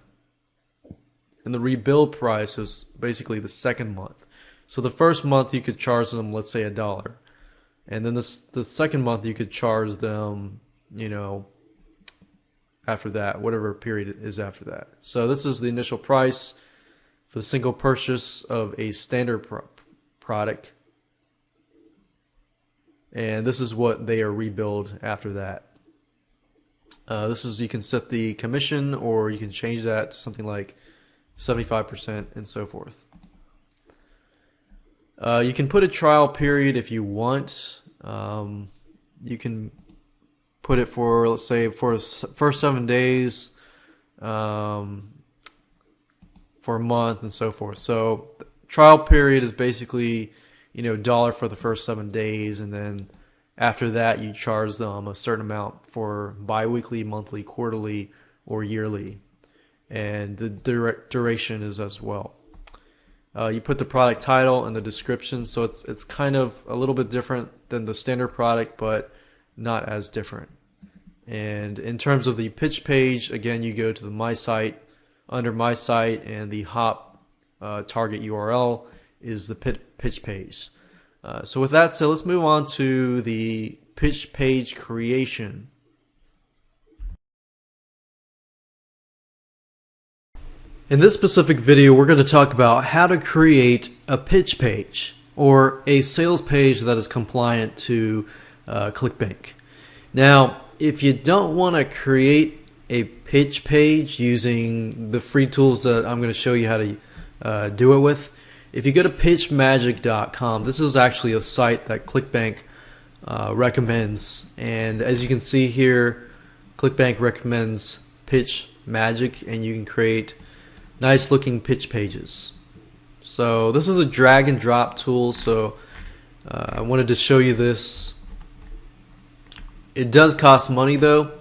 And the rebuild price is basically the second month. So the first month you could charge them, let's say, $1. And then the second month you could charge them, after that, whatever period is after that. So this is the initial price for the single purchase of a standard product. And this is what they are rebilled after that. This is, you can set the commission, or you can change that to something like 75% and so forth. You can put a trial period if you want. You can put it for, let's say, for first 7 days, for a month, and so forth. So trial period is basically, $1 for the first 7 days, and then after that you charge them a certain amount for bi-weekly, monthly, quarterly, or yearly. And the duration is as well. You put the product title and the description, so it's kind of a little bit different than the standard product, but not as different. And in terms of the pitch page, again, you go to the My Site. Under My Site, and the hop target URL is the pitch page. So with that said, let's move on to the pitch page creation. In this specific video, we're going to talk about how to create a pitch page, or a sales page that is compliant to Clickbank. Now, if you don't want to create a pitch page using the free tools that I'm going to show you how to do it with, if you go to pitchmagic.com, this is actually a site that Clickbank recommends. And as you can see here, Clickbank recommends PitchMagic, and you can create nice looking pitch pages. So this is a drag and drop tool, so I wanted to show you this. It does cost money though.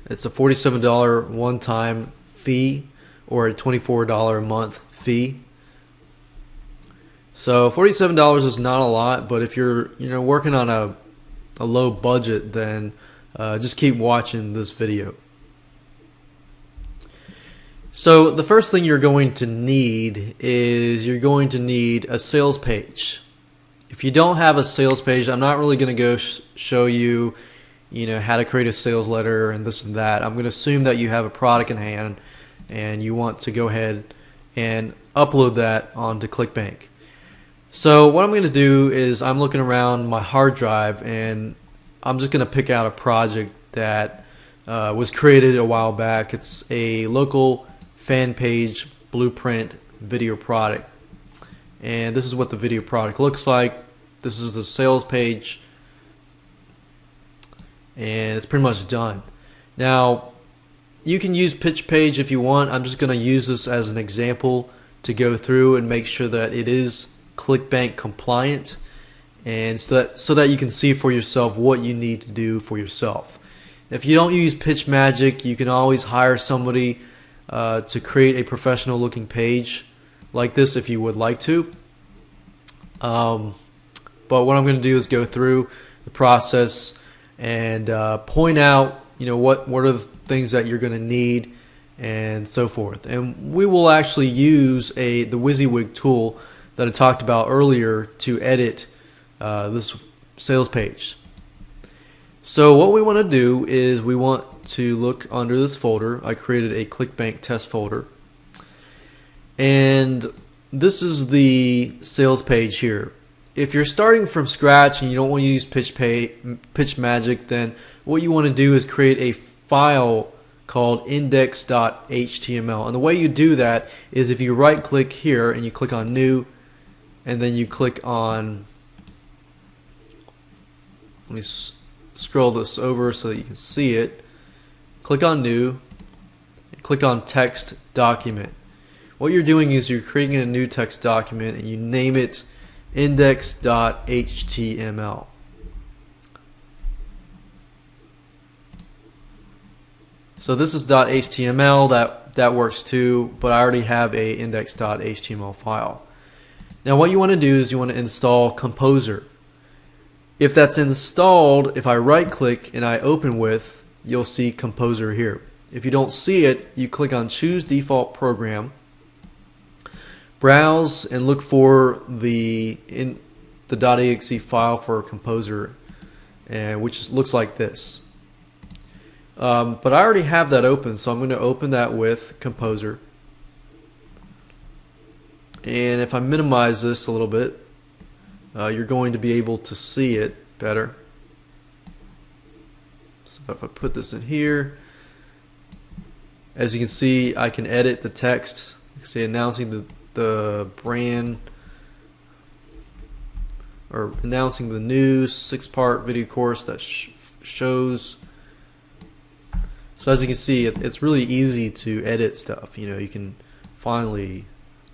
It's a $47 one-time fee, or a $24 a month fee. So $47 is not a lot, but if you're working on a low budget, then just keep watching this video. So the first thing you're going to need is a sales page. If you don't have a sales page, I'm not really going to go show you, how to create a sales letter and this and that. I'm going to assume that you have a product in hand and you want to go ahead and upload that onto Clickbank. So what I'm going to do is I'm looking around my hard drive, and I'm just going to pick out a project that was created a while back. It's a local fan page blueprint video product, and this is what the video product looks like. This is the sales page, and it's pretty much done. Now you can use pitch page if you want. I'm just going to use this as an example to go through and make sure that it is Clickbank compliant, and so that you can see for yourself what you need to do for yourself. If you don't use PitchMagic, you can always hire somebody to create a professional looking page like this if you would like to. But what I'm going to do is go through the process and point out what are the things that you're going to need and so forth. And we will actually use the WYSIWYG tool that I talked about earlier to edit this sales page. So what we want to do is we want to look under this folder. I created a Clickbank test folder, and this is the sales page here. If you're starting from scratch and you don't want to use PitchMagic, then what you want to do is create a file called index.html. And the way you do that is if you right click here and you click on new, and then you click on, let me scroll this over so that you can see it. Click on new, click on text document. What you're doing is you're creating a new text document and you name it index.html. So this is .html, that works too, but I already have a index.html file. Now what you want to do is you want to install Composer. If that's installed, if I right click and I open with, you'll see Composer here. If you don't see it, you click on Choose Default Program, browse and look for the .exe file for Composer, which looks like this. But I already have that open, so I'm going to open that with Composer. And if I minimize this a little bit, you're going to be able to see it better. So if I put this in here, as you can see, I can edit the text. You can see announcing the brand, or announcing the new 6-part video course that shows. So as you can see, it's really easy to edit stuff. You know, you can finally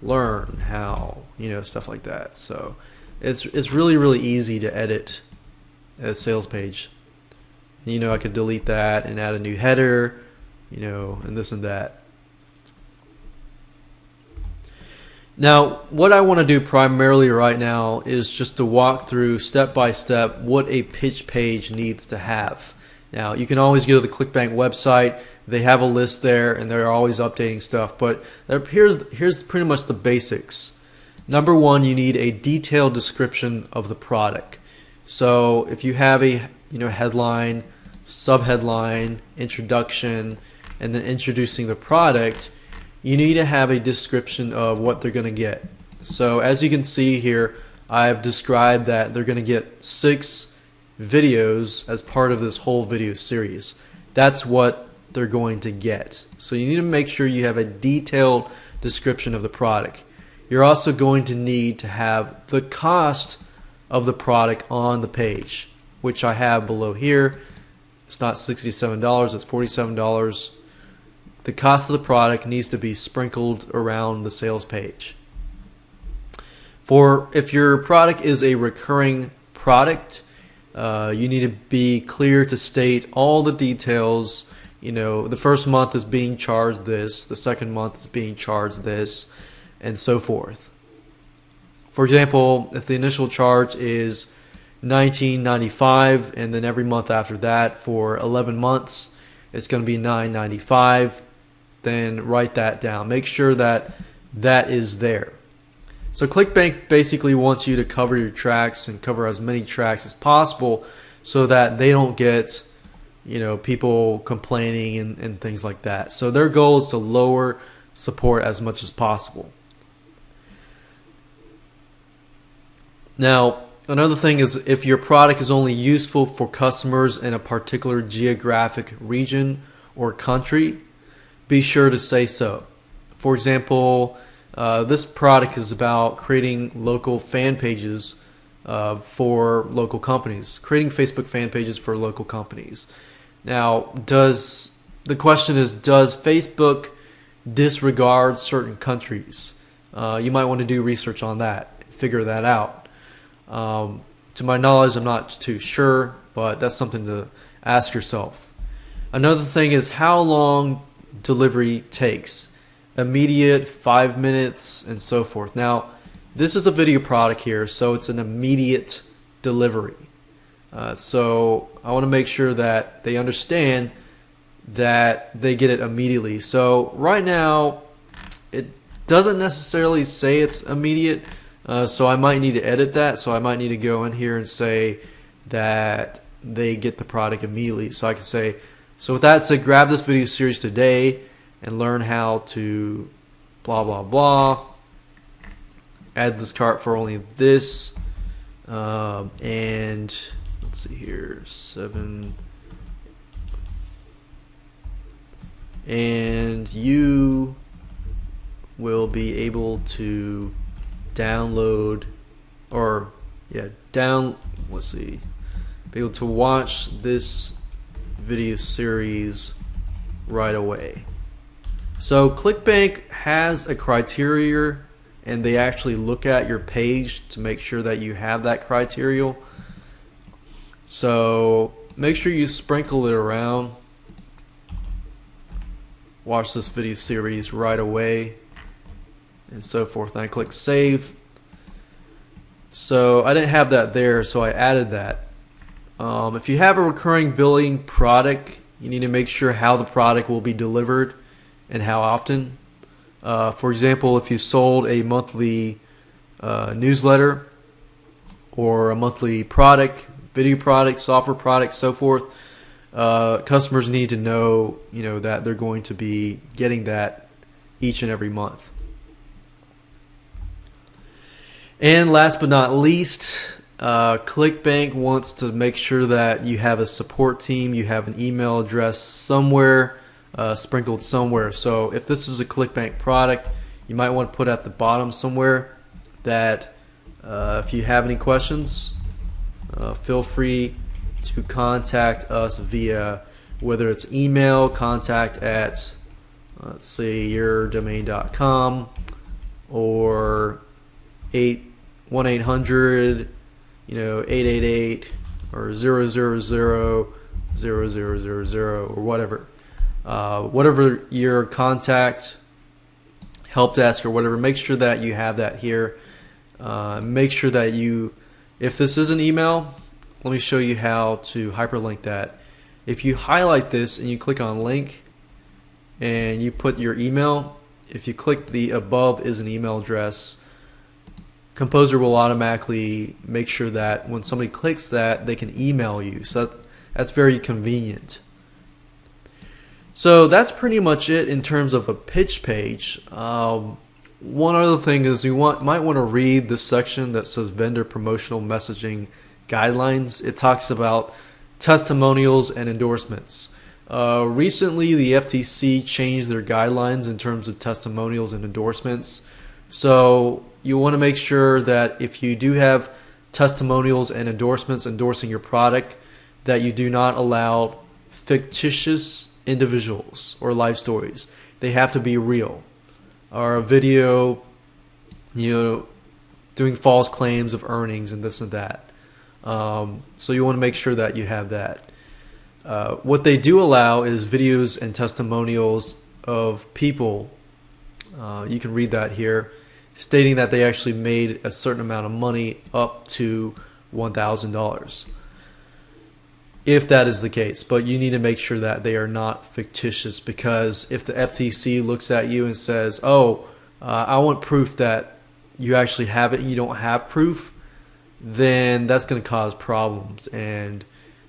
learn how, stuff like that. So it's really easy to edit a sales page. I could delete that and add a new header, and this and that. Now, what I want to do primarily right now is just to walk through step by step what a pitch page needs to have. Now, you can always go to the Clickbank website. They have a list there, and they're always updating stuff. But here's pretty much the basics. Number one, you need a detailed description of the product. So if you have a headline, subheadline, introduction, and then introducing the product, you need to have a description of what they're going to get. So as you can see here, I've described that they're going to get 6 videos as part of this whole video series. That's what they're going to get. So you need to make sure you have a detailed description of the product. You're also going to need to have the cost of the product on the page, which I have below here. It's not $67, it's $47. The cost of the product needs to be sprinkled around the sales page. If your product is a recurring product, you need to be clear to state all the details. The first month is being charged this, the second month is being charged this, and so forth. For example, if the initial charge is $19.95 and then every month after that for 11 months it's going to be $9.95, then write that down. Make sure that that is there. So Clickbank basically wants you to cover your tracks and cover as many tracks as possible so that they don't get people complaining and things like that. So their goal is to lower support as much as possible. Now, another thing is if your product is only useful for customers in a particular geographic region or country, be sure to say so. For example, this product is about creating local fan pages for local companies, creating Facebook fan pages for local companies. Now, the question is, does Facebook disregard certain countries? You might want to do research on that, figure that out. To my knowledge, I'm not too sure, but that's something to ask yourself. Another thing is how long delivery takes. Immediate, 5 minutes, and so forth. Now, this is a video product here, so it's an immediate delivery. So I want to make sure that they understand that they get it immediately. So right now, it doesn't necessarily say it's immediate, so I might need to edit that. So I might need to go in here and say that they get the product immediately. So I can say, so with that said, grab this video series today and learn how to blah blah blah. Add this cart for only this, and let's see here, 7, and you will be able to download, let's see, be able to watch this video series right away. So Clickbank has a criteria, and they actually look at your page to make sure that you have that criteria. So make sure you sprinkle it around. Watch this video series right away and so forth. And I click save. So I didn't have that there, so I added that. If you have a recurring billing product, you need to make sure how the product will be delivered and how often. For example, if you sold a monthly newsletter or a monthly product, video product, software product, so forth, customers need to know, that they're going to be getting that each and every month. And last but not least, Clickbank wants to make sure that you have a support team, you have an email address somewhere, sprinkled somewhere. So if this is a Clickbank product, you might want to put at the bottom somewhere that if you have any questions, feel free to contact us via, whether it's email, contact at, let's say, yourdomain.com, or 1-800 888 or 000 or whatever. Whatever your contact, help desk or whatever, make sure that you have that here. Make sure that if this is an email, let me show you how to hyperlink that. If you highlight this and you click on link and you put your email, if you click the above is an email address, Composer will automatically make sure that when somebody clicks that, they can email you. So that's very convenient. So that's pretty much it in terms of a pitch page. One other thing is you might want to read this section that says vendor promotional messaging guidelines. It talks about testimonials and endorsements. Recently, the FTC changed their guidelines in terms of testimonials and endorsements. So you want to make sure that if you do have testimonials and endorsements endorsing your product, that you do not allow fictitious individuals or life stories. They have to be real. Or a video, doing false claims of earnings and this and that. So you want to make sure that you have that. What they do allow is videos and testimonials of people. You can read that here, stating that they actually made a certain amount of money up to $1,000. If that is the case, but you need to make sure that they are not fictitious, because if the FTC looks at you and says, oh, I want proof that you actually have it and you don't have proof, then that's going to cause problems, and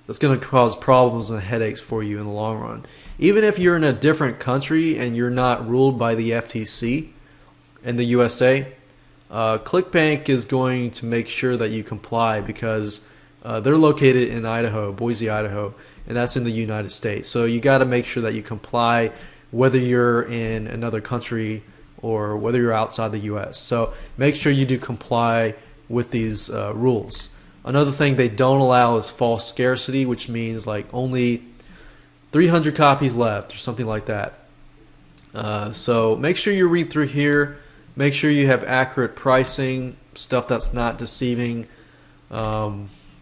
that's going to cause problems and headaches for you in the long run. Even if you're in a different country and you're not ruled by the FTC in the USA, Clickbank is going to make sure that you comply, because they're located in Idaho, Boise, Idaho, and that's in the United States. So you got to make sure that you comply whether you're in another country or whether you're outside the US. So make sure you do comply with these rules. Another thing they don't allow is false scarcity, which means like only 300 copies left or something like that. So make sure you read through here. Make sure you have accurate pricing, stuff that's not deceiving.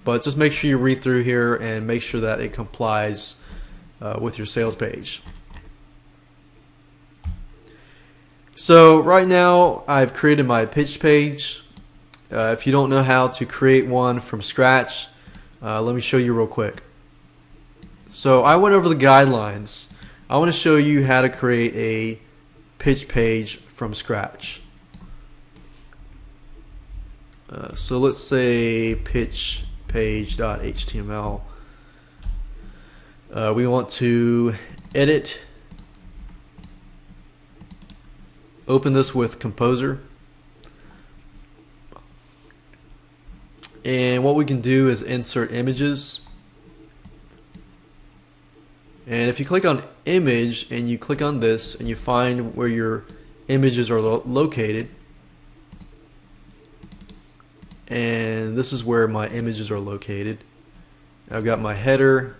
But just make sure you read through here and make sure that it complies with your sales page. So right now I've created my pitch page. If you don't know how to create one from scratch, let me show you real quick. So I went over the guidelines. I want to show you how to create a pitch page from scratch. So let's say pitch page.html. We want to edit. Open this with Composer. And what we can do is insert images. And if you click on image and you click on this and you find where your images are located, and this is where my images are located. I've got my header.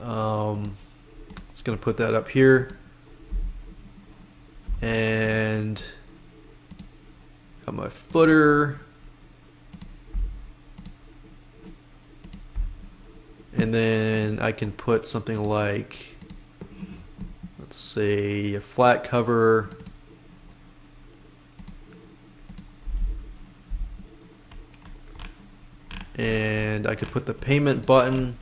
Just going to put that up here. and got my footer, and then I can put something like, let's say, a flat cover, and I could put the payment button.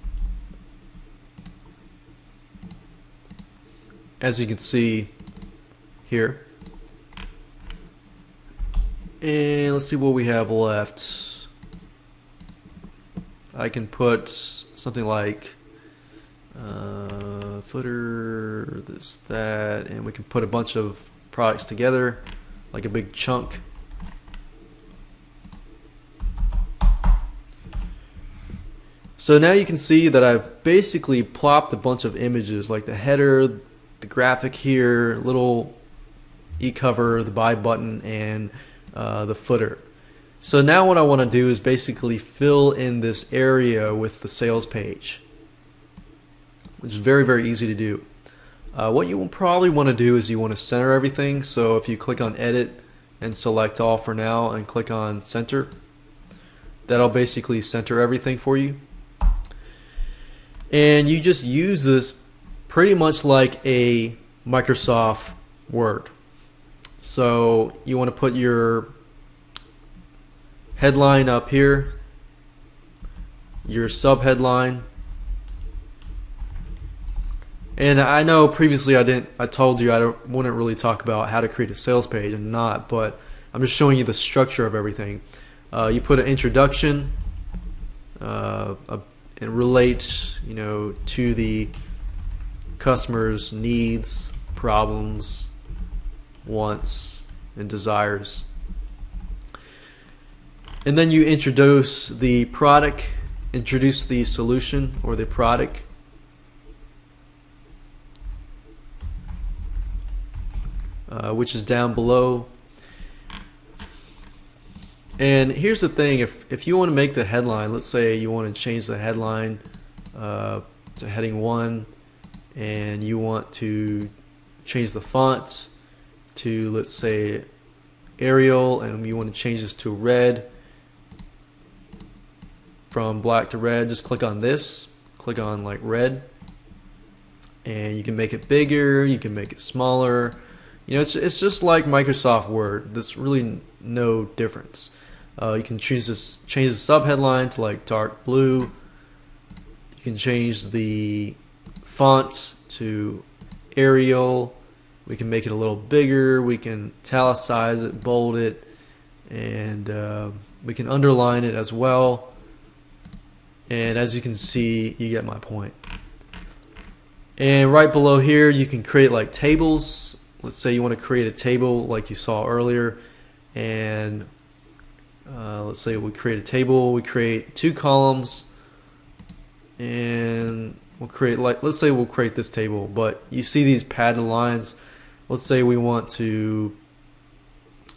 As you can see here. And let's see what we have left. I can put something like footer, this, that, and we can put a bunch of products together, like a big chunk. So now you can see that I've basically plopped a bunch of images, like the header, the graphic here, little e-cover, the buy button, and the footer. So now what I want to do is basically fill in this area with the sales page, which is very, very easy to do. What you will probably want to do is you want to center everything. So if you click on edit and select all for now and click on center, that'll basically center everything for you. And you just use this pretty much like a Microsoft Word. So you want to put your headline up here, your subheadline, and I know previously I told you I wouldn't really talk about how to create a sales page and not, but I'm just showing you the structure of everything. You put an introduction, and relate, to the customer's needs, problems, wants, and desires. And then you introduce the product, introduce the solution or the product. Which is down below. And here's the thing, if you want to make the headline, let's say you want to change the headline to heading 1, and you want to change the font to, let's say, Arial, and you want to change this to red, from black to red, just click on this, click on like red, and you can make it bigger, you can make it smaller. It's just like Microsoft Word. There's really no difference. You can change the subheadline to like dark blue. You can change the font to Arial. We can make it a little bigger. We can italicize it, bold it, and we can underline it as well. And as you can see, you get my point. And right below here, you can create like tables. Let's say you want to create a table like you saw earlier, and let's say we create a table. We create 2 columns, and we'll create, like, let's say we'll create this table, but you see these padded lines. Let's say we want to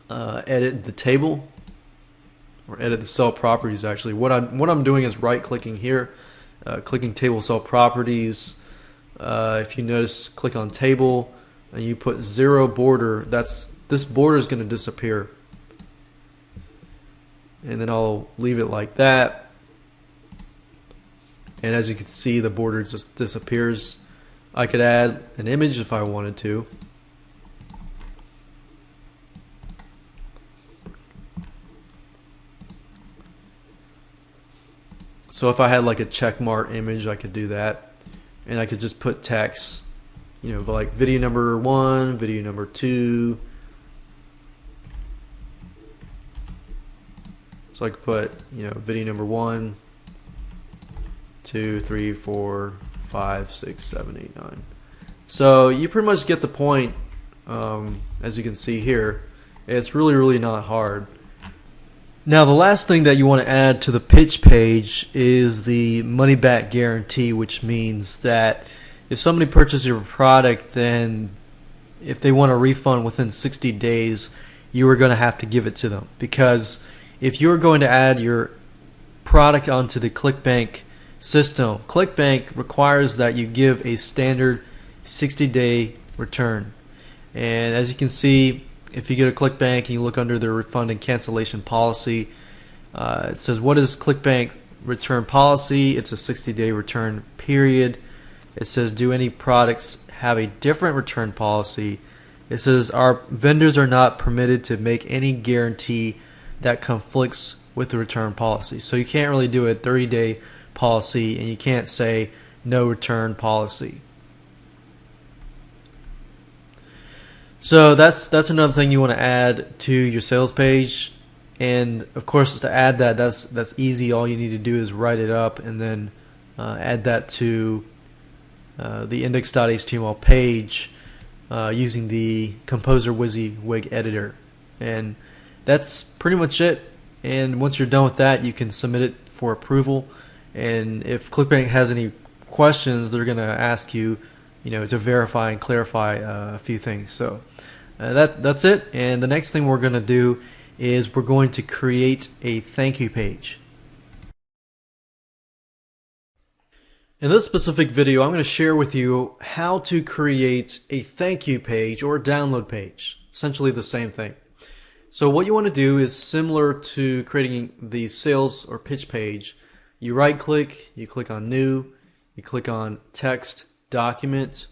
edit the table, or edit the cell properties. Actually, what I'm doing is right-clicking here, clicking table cell properties. If you notice, click on table, and you put 0 border. This border is going to disappear, and then I'll leave it like that. And as you can see, the border just disappears. I could add an image if I wanted to. So if I had like a checkmark image, I could do that, and I could just put text, like video number 1, video number 2. So I could put, video number 1, 2, 3, 4, 5, 6, 7, 8, 9. So you pretty much get the point. As you can see here, it's really, really not hard. Now, the last thing that you want to add to the pitch page is the money back guarantee, which means that if somebody purchases your product, then if they want a refund within 60 days, you are going to have to give it to them. Because if you're going to add your product onto the Clickbank system, Clickbank requires that you give a standard 60-day return. And as you can see, if you go to Clickbank and you look under the refund and cancellation policy, it says, what is Clickbank return policy? It's a 60-day return period. It says, do any products have a different return policy? It says, our vendors are not permitted to make any guarantee that conflicts with the return policy. So you can't really do a 30-day policy, and you can't say no return policy. So that's another thing you want to add to your sales page. And of course, to add that, that's easy. All you need to do is write it up and then add that to the index.html page using the Composer WYSIWYG editor. And that's pretty much it. And once you're done with that, you can submit it for approval. And if Clickbank has any questions, they're going to ask you, to verify and clarify a few things. So that's it. And the next thing we're going to do is we're going to create a thank you page. In this specific video, I'm going to share with you how to create a thank you page or a download page. Essentially the same thing. So what you want to do is similar to creating the sales or pitch page. You right click, you click on new, you click on text, document,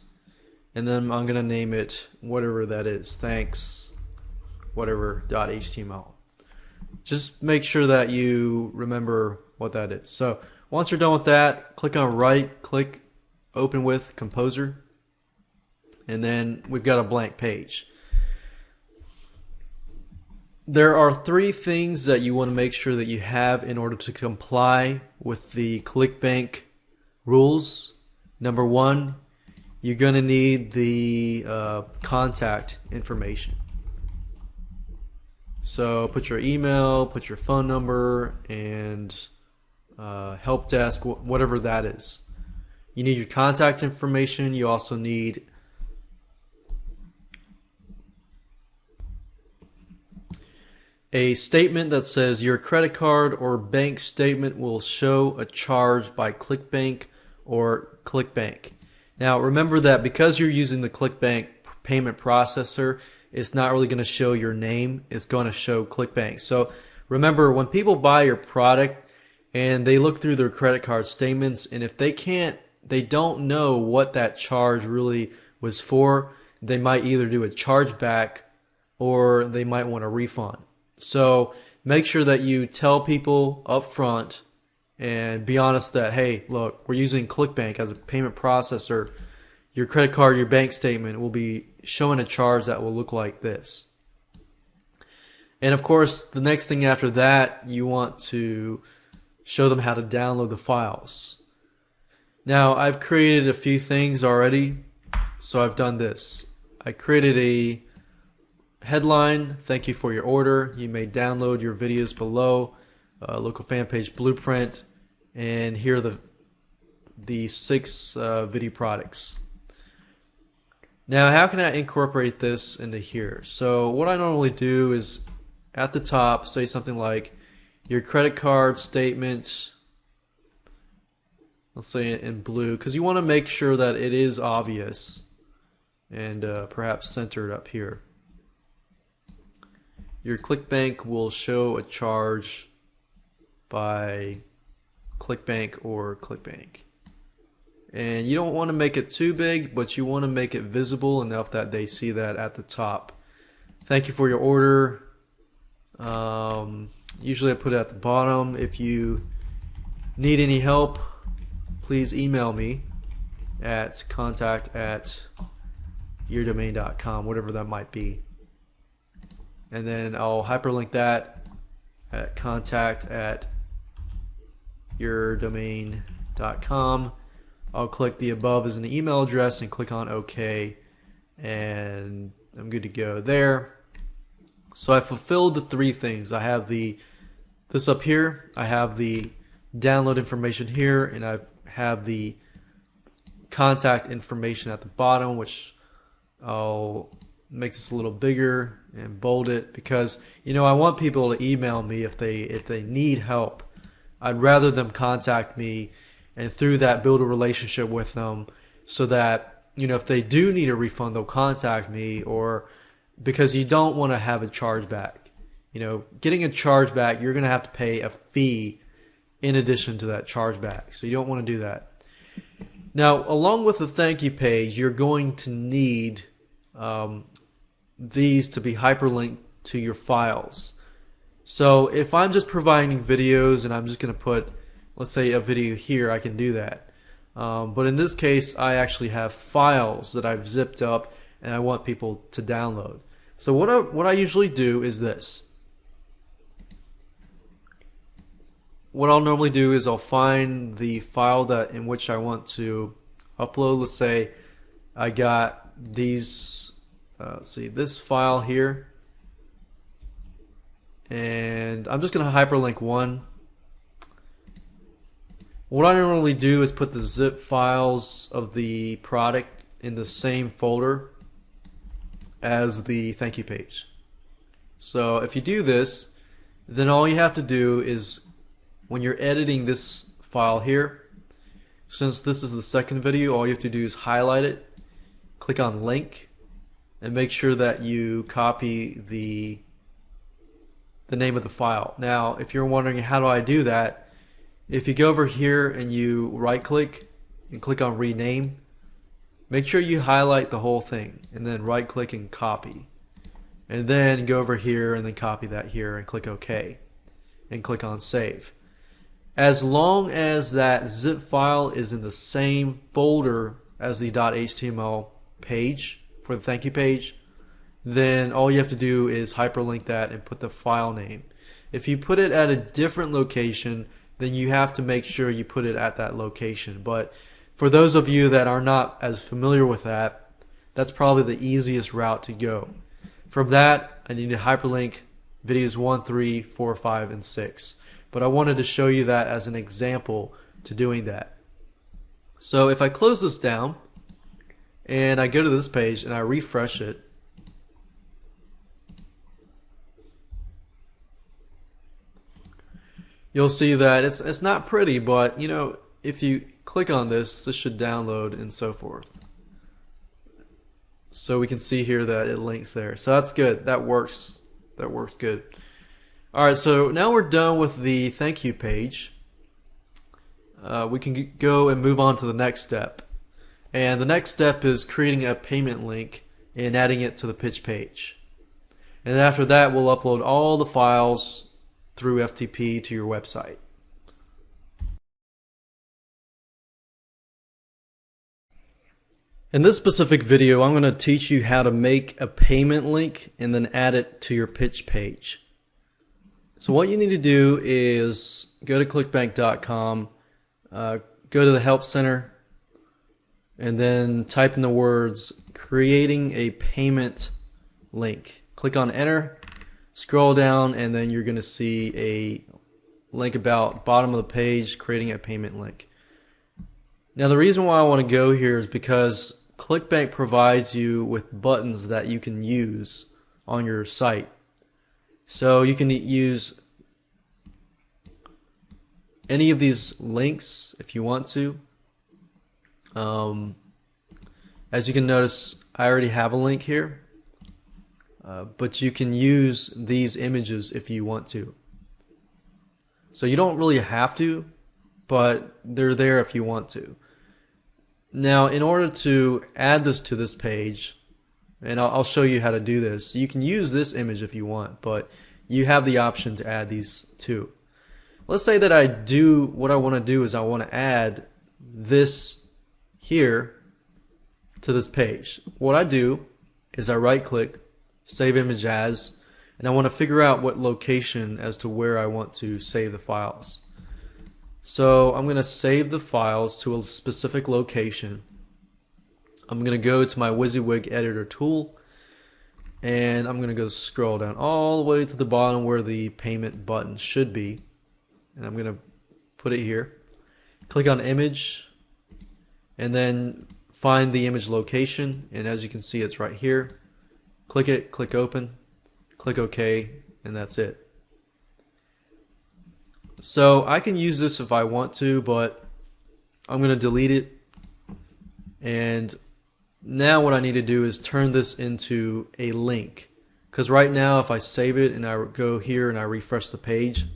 and then I'm going to name it whatever that is, thanks, whatever .html. Just make sure that you remember what that is. So once you're done with that, click on right click, open with Composer, and then we've got a blank page. There are 3 things that you want to make sure that you have in order to comply with the Clickbank rules. Number 1, you're going to need the contact information. So put your email, put your phone number, and help desk, whatever that is. You need your contact information. You also need a statement that says your credit card or bank statement will show a charge by Clickbank or Clickbank. Now remember that because you're using the Clickbank payment processor, it's not really going to show your name. It's going to show Clickbank. So remember, when people buy your product and they look through their credit card statements, and if they don't know what that charge really was for, they might either do a chargeback or they might want a refund. So make sure that you tell people up front and be honest that, hey, look, we're using Clickbank as a payment processor. Your credit card, your bank statement will be showing a charge that will look like this. And of course, the next thing after that, you want to show them how to download the files. Now, I've created a few things already, so I've done this. I created a headline, thank you for your order. You may download your videos below, local fan page blueprint, and here are the 6 video products. Now, how can I incorporate this into here? So what I normally do is at the top say something like your credit card statement, let's say in blue, because you want to make sure that it is obvious, and perhaps centered up here. Your Clickbank will show a charge by Clickbank or Clickbank. And you don't want to make it too big, but you want to make it visible enough that they see that at the top. Thank you for your order. Usually I put it at the bottom. If you need any help, please email me at contact@yourdomain.com, whatever that might be. And then I'll hyperlink that at contact@yourdomain.com. I'll click the above as an email address and click on OK, and I'm good to go there. So I fulfilled the 3 things. I have this up here, I have the download information here, and I have the contact information at the bottom, which I'll make this a little bigger and bold it, because I want people to email me if they need help. I'd rather them contact me and through that build a relationship with them, so that if they do need a refund, they'll contact me, or because you don't want to have a chargeback. Getting a chargeback, you're going to have to pay a fee in addition to that chargeback. So you don't want to do that. Now, along with the thank you page, you're going to need these to be hyperlinked to your files. So if I'm just providing videos and I'm just going to put, let's say, a video here, I can do that. But in this case, I actually have files that I've zipped up and I want people to download. So what I usually do is this. What I'll normally do is I'll find the file in which I want to upload. Let's say I got these, let's see, this file here, and I'm just going to hyperlink one. What I normally do is put the zip files of the product in the same folder as the thank you page. So if you do this, then all you have to do is, when you're editing this file here, since this is the second video, all you have to do is highlight it, click on link, and make sure that you copy the name of the file. Now, if you're wondering how do I do that, if you go over here and you right click and click on rename, make sure you highlight the whole thing and then right click and copy. And then go over here and then copy that here and click OK and click on save. As long as that zip file is in the same folder as the .html page for the thank you page, then all you have to do is hyperlink that and put the file name. If you put it at a different location, then you have to make sure you put it at that location. But for those of you that are not as familiar with that, that's probably the easiest route to go. From that, I need to hyperlink videos 1, 3, 4, 5, and 6. But I wanted to show you that as an example to doing that. So if I close this down and I go to this page and I refresh it, you'll see that it's not pretty, but if you click on this, this should download and so forth. So we can see here that it links there. So that's good. That works. That works good. Alright, so now we're done with the thank you page. We can go and move on to the next step. And the next step is creating a payment link and adding it to the pitch page. And after that, we'll upload all the files through FTP to your website. In this specific video, I'm going to teach you how to make a payment link and then add it to your pitch page. So what you need to do is go to clickbank.com, go to the Help Center, and then type in the words creating a payment link. Click on enter, scroll down, and then you're going to see a link about bottom of the page, creating a payment link. Now the reason why I want to go here is because Clickbank provides you with buttons that you can use on your site. So you can use any of these links if you want to. As you can notice, I already have a link here, but you can use these images if you want to. So you don't really have to, but they're there if you want to. Now, in order to add this to this page, and I'll show you how to do this. You can use this image if you want, but you have the option to add these too. Let's say that what I want to do is I want to add this here to this page. What I do is I right click, save image as, and I want to figure out what location as to where I want to save the files. So I'm going to save the files to a specific location. I'm going to go to my WYSIWYG editor tool, and I'm going to go scroll down all the way to the bottom where the payment button should be, and I'm going to put it here. Click on image, and then find the image location, and as you can see, it's right here. Click it, click open, click OK, and that's it. So I can use this if I want to, but I'm going to delete it, and Now what I need to do is turn this into a link, because right now if I save it and I go here and I refresh the page,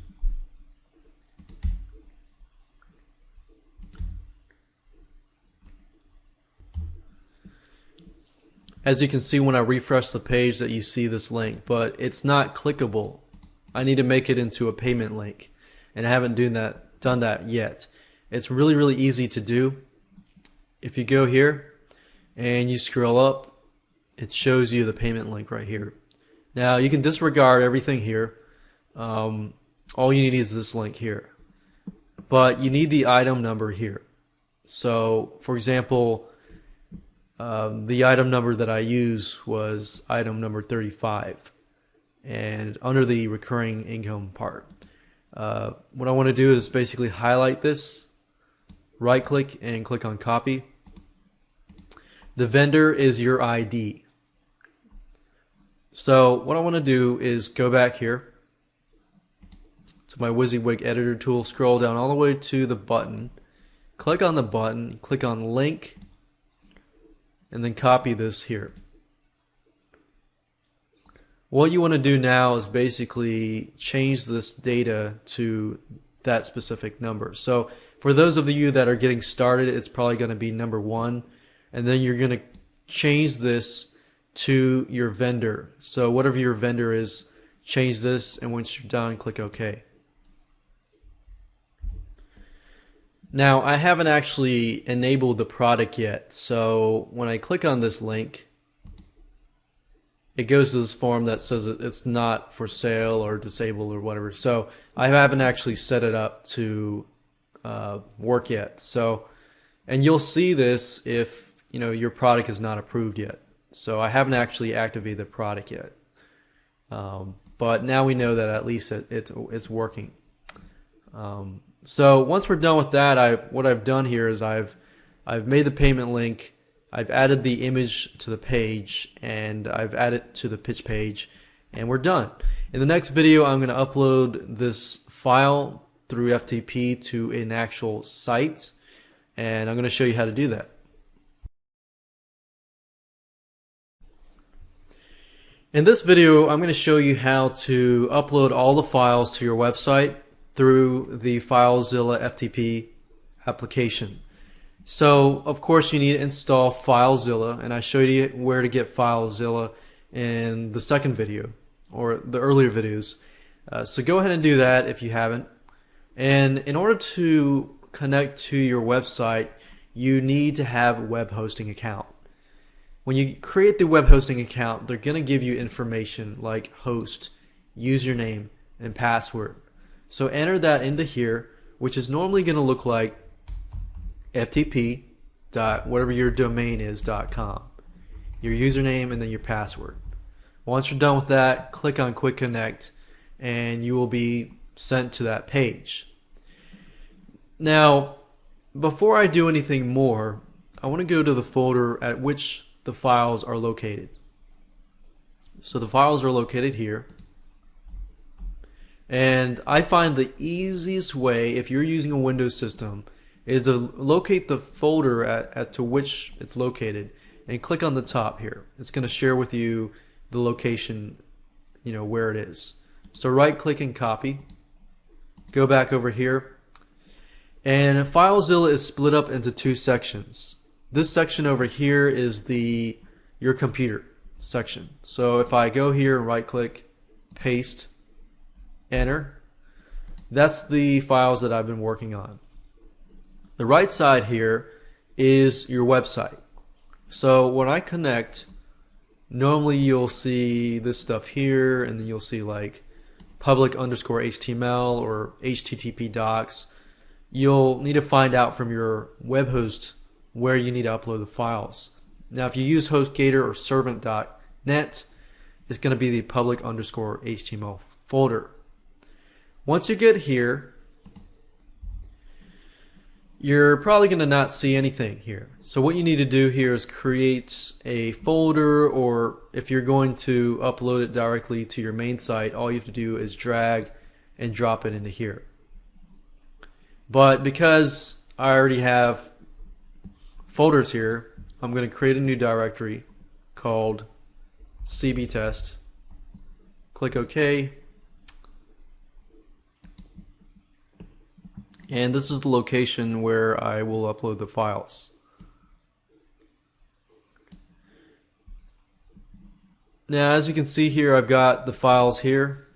as you can see when I refresh the page that you see this link, but it's not clickable. I need to make it into a payment link, and I haven't done that yet. It's really easy to do. If you go here and you scroll up, it shows you the payment link right here. Now you can disregard everything here. All you need is this link here, but you need the item number here. So for example, the item number that I use was item number 35, and under the recurring income part, what I want to do is basically highlight this, right click and click on copy. The vendor is your ID. So what I want to do is go back here to my WYSIWYG editor tool, scroll down all the way to the button, click on the button, click on link, and then copy this here. What you want to do now is basically change this data to that specific number. So for those of you that are getting started, it's probably going to be number 1, and then you're going to change this to your vendor. So whatever your vendor is, change this, and once you're done, click OK. Now I haven't actually enabled the product yet, so when I click on this link, it goes to this form that says it's not for sale or disabled or whatever. So I haven't actually set it up to work yet. So, and you'll see this if your product is not approved yet. So I haven't actually activated the product yet, but now we know that at least it's working. So once we're done with that, what I've done here is I've made the payment link. I've added the image to the page, and I've added to the pitch page, and we're done. In the next video, I'm going to upload this file through FTP to an actual site, and I'm going to show you how to do that. In this video, I'm going to show you how to upload all the files to your website through the FileZilla FTP application. So of course you need to install FileZilla, and I showed you where to get FileZilla in the second video or the earlier videos. So go ahead and do that if you haven't. And in order to connect to your website, you need to have a web hosting account. When you create the web hosting account, they're going to give you information like host, username, and password. So enter that into here, which is normally going to look like ftp dot whatever your domain is .com, your username, and then your password. Once you're done with that, click on Quick Connect, and you will be sent to that page. Now, before I do anything more, I want to go to the folder at which the files are located. So the files are located here. And I find the easiest way, if you're using a Windows system, is to locate the folder to which it's located and click on the top here. It's going to share with you the location, where it is. So right click and copy. Go back over here. And FileZilla is split up into 2 sections. This section over here is your computer section. So if I go here and right click, paste, enter, that's the files that I've been working on. The right side here is your website. So when I connect, normally you'll see this stuff here, and then you'll see like public_HTML or HTTP docs. You'll need to find out from your web host where you need to upload the files. Now if you use HostGator or servant.net, it's going to be the public_HTML folder. Once you get here, you're probably going to not see anything here. So what you need to do here is create a folder, or if you're going to upload it directly to your main site, all you have to do is drag and drop it into here. But because I already have folders here, I'm going to create a new directory called CB test. Click OK. And this is the location where I will upload the files. Now, as you can see here, I've got the files here,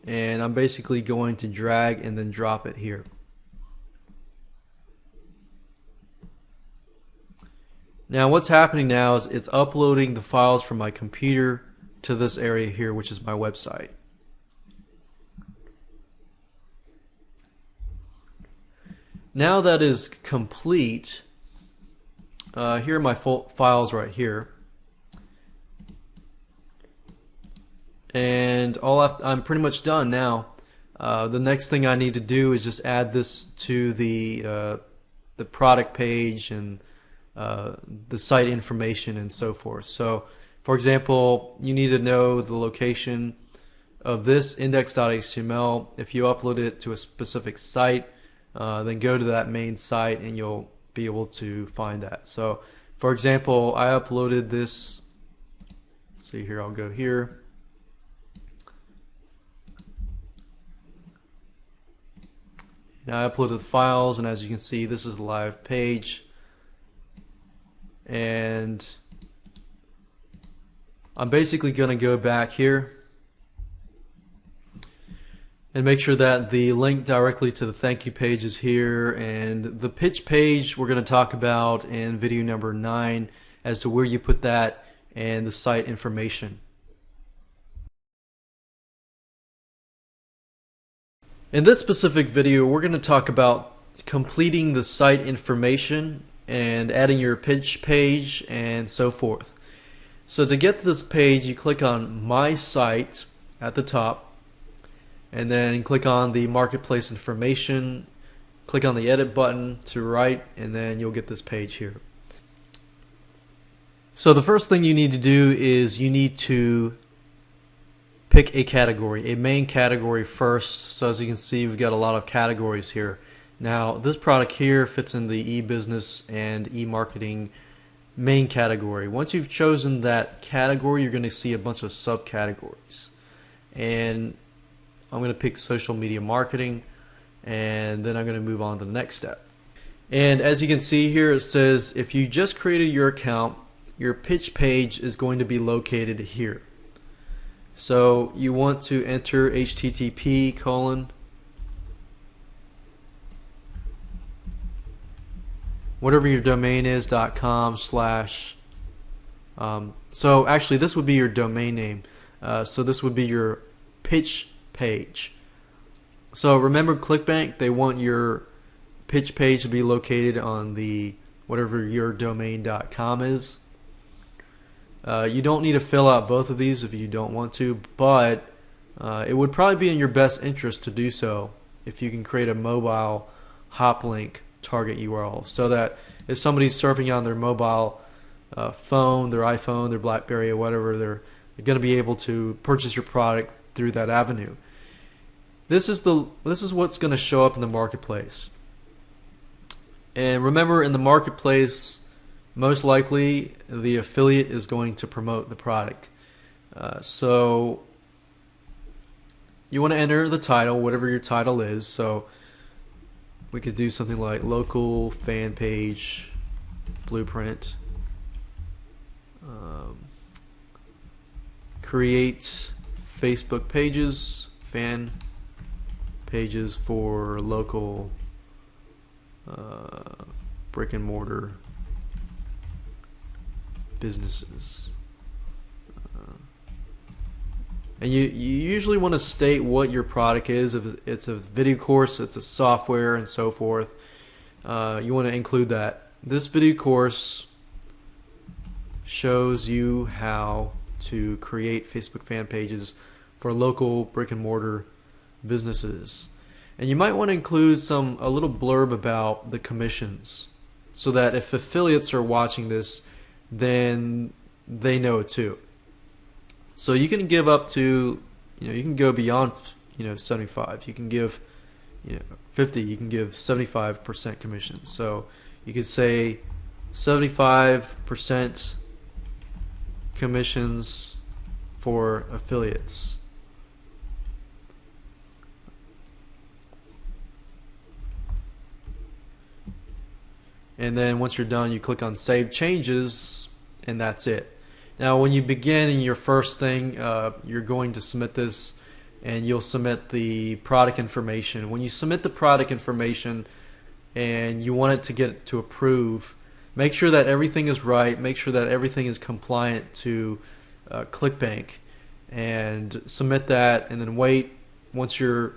and I'm basically going to drag and then drop it here. Now, what's happening now is it's uploading the files from my computer to this area here, which is my website. Now that is complete, here are my files right here. And I'm pretty much done now. The next thing I need to do is just add this to the product page and the site information and so forth. So, for example, you need to know the location of this index.html. If you upload it to a specific site, then go to that main site and you'll be able to find that. So, for example, I uploaded this. Let's see here, I'll go here. Now I uploaded the files, and as you can see, this is a live page. And I'm basically going to go back here and make sure that the link directly to the thank you page is here, and the pitch page we're going to talk about in video number 9 as to where you put that and the site information. In this specific video, we're going to talk about completing the site information and adding your pitch page and so forth. So to get to this page, you click on My Site at the top, and then click on the marketplace information, click on the edit button to right, and then you'll get this page here. So the first thing you need to do is you need to pick a category, a main category first. So as you can see, we've got a lot of categories here. Now this product here fits in the e-business and e-marketing main category. Once you've chosen that category, you're going to see a bunch of subcategories. And I'm going to pick social media marketing, and then I'm going to move on to the next step. And as you can see here, it says if you just created your account, your pitch page is going to be located here. So you want to enter http:// whatever your domain is .com/. So actually this would be your domain name. So this would be your pitch page. So remember, Clickbank, they want your pitch page to be located on the whatever your domain.com is. You don't need to fill out both of these if you don't want to, but it would probably be in your best interest to do so if you can create a mobile hop link target URL, so that if somebody's surfing on their mobile phone, their iPhone, their BlackBerry, or whatever, they're going to be able to purchase your product through that avenue. This is what's going to show up in the marketplace. And remember, in the marketplace, most likely the affiliate is going to promote the product. So you want to enter the title, whatever your title is. So we could do something like local fan page blueprint. Create Facebook pages, fan pages for local brick and mortar businesses. And you usually want to state what your product is. If it's a video course, it's a software, and so forth. You want to include that. This video course shows you how to create Facebook fan pages for local brick and mortar businesses. And you might want to include a little blurb about the commissions, so that if affiliates are watching this, then they know it too. So you can give up to, you can go beyond, 75. You can give, 50. You can give 75% commission. So you could say 75% commissions for affiliates. And then once you're done, you click on Save Changes, and that's it. Now when you begin in your first thing, you're going to submit this, and you'll submit the product information. When you submit the product information and you want it to get to approve, make sure that everything is right, make sure that everything is compliant to Clickbank, and submit that, and then wait. Once your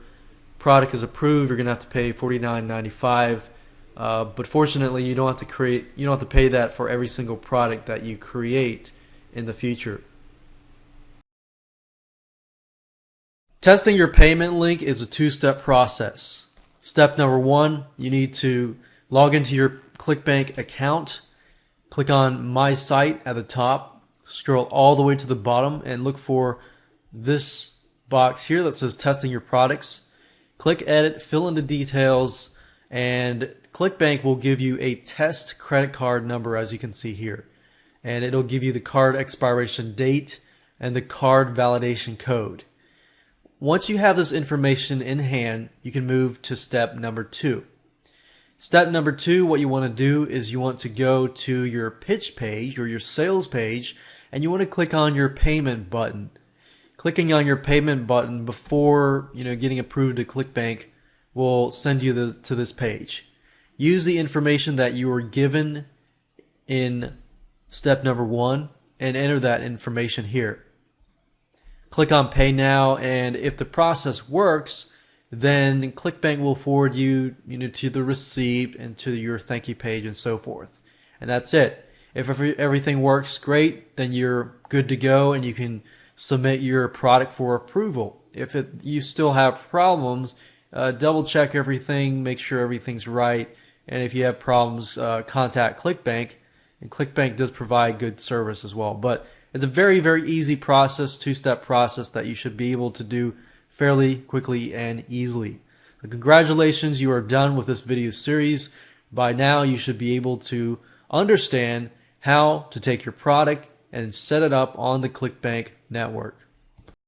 product is approved, you're going to have to pay $49.95. But fortunately, you don't have to pay that for every single product that you create in the future. Testing your payment link is a two-step process. Step number one, you need to log into your Clickbank account. Click on My Site at the top. Scroll all the way to the bottom and look for this box here that says Testing Your Products. Click Edit, fill in the details, and Clickbank will give you a test credit card number, as you can see here. And it'll give you the card expiration date and the card validation code. Once you have this information in hand, you can move to step number two. Step number two, what you want to do is you want to go to your pitch page or your sales page, and you want to click on your payment button. Clicking on your payment button before getting approved to Clickbank will send you to this page. Use the information that you were given in step number one and enter that information here. Click on Pay Now, and if the process works, then Clickbank will forward you, to the receipt and to your thank you page and so forth. And that's it. If everything works great, then you're good to go and you can submit your product for approval. If you still have problems, double check everything, make sure everything's right, and if you have problems, contact Clickbank. And Clickbank does provide good service as well. But it's a very, very easy process, two-step process that you should be able to do fairly quickly and easily. So congratulations, you are done with this video series. By now, you should be able to understand how to take your product and set it up on the Clickbank network.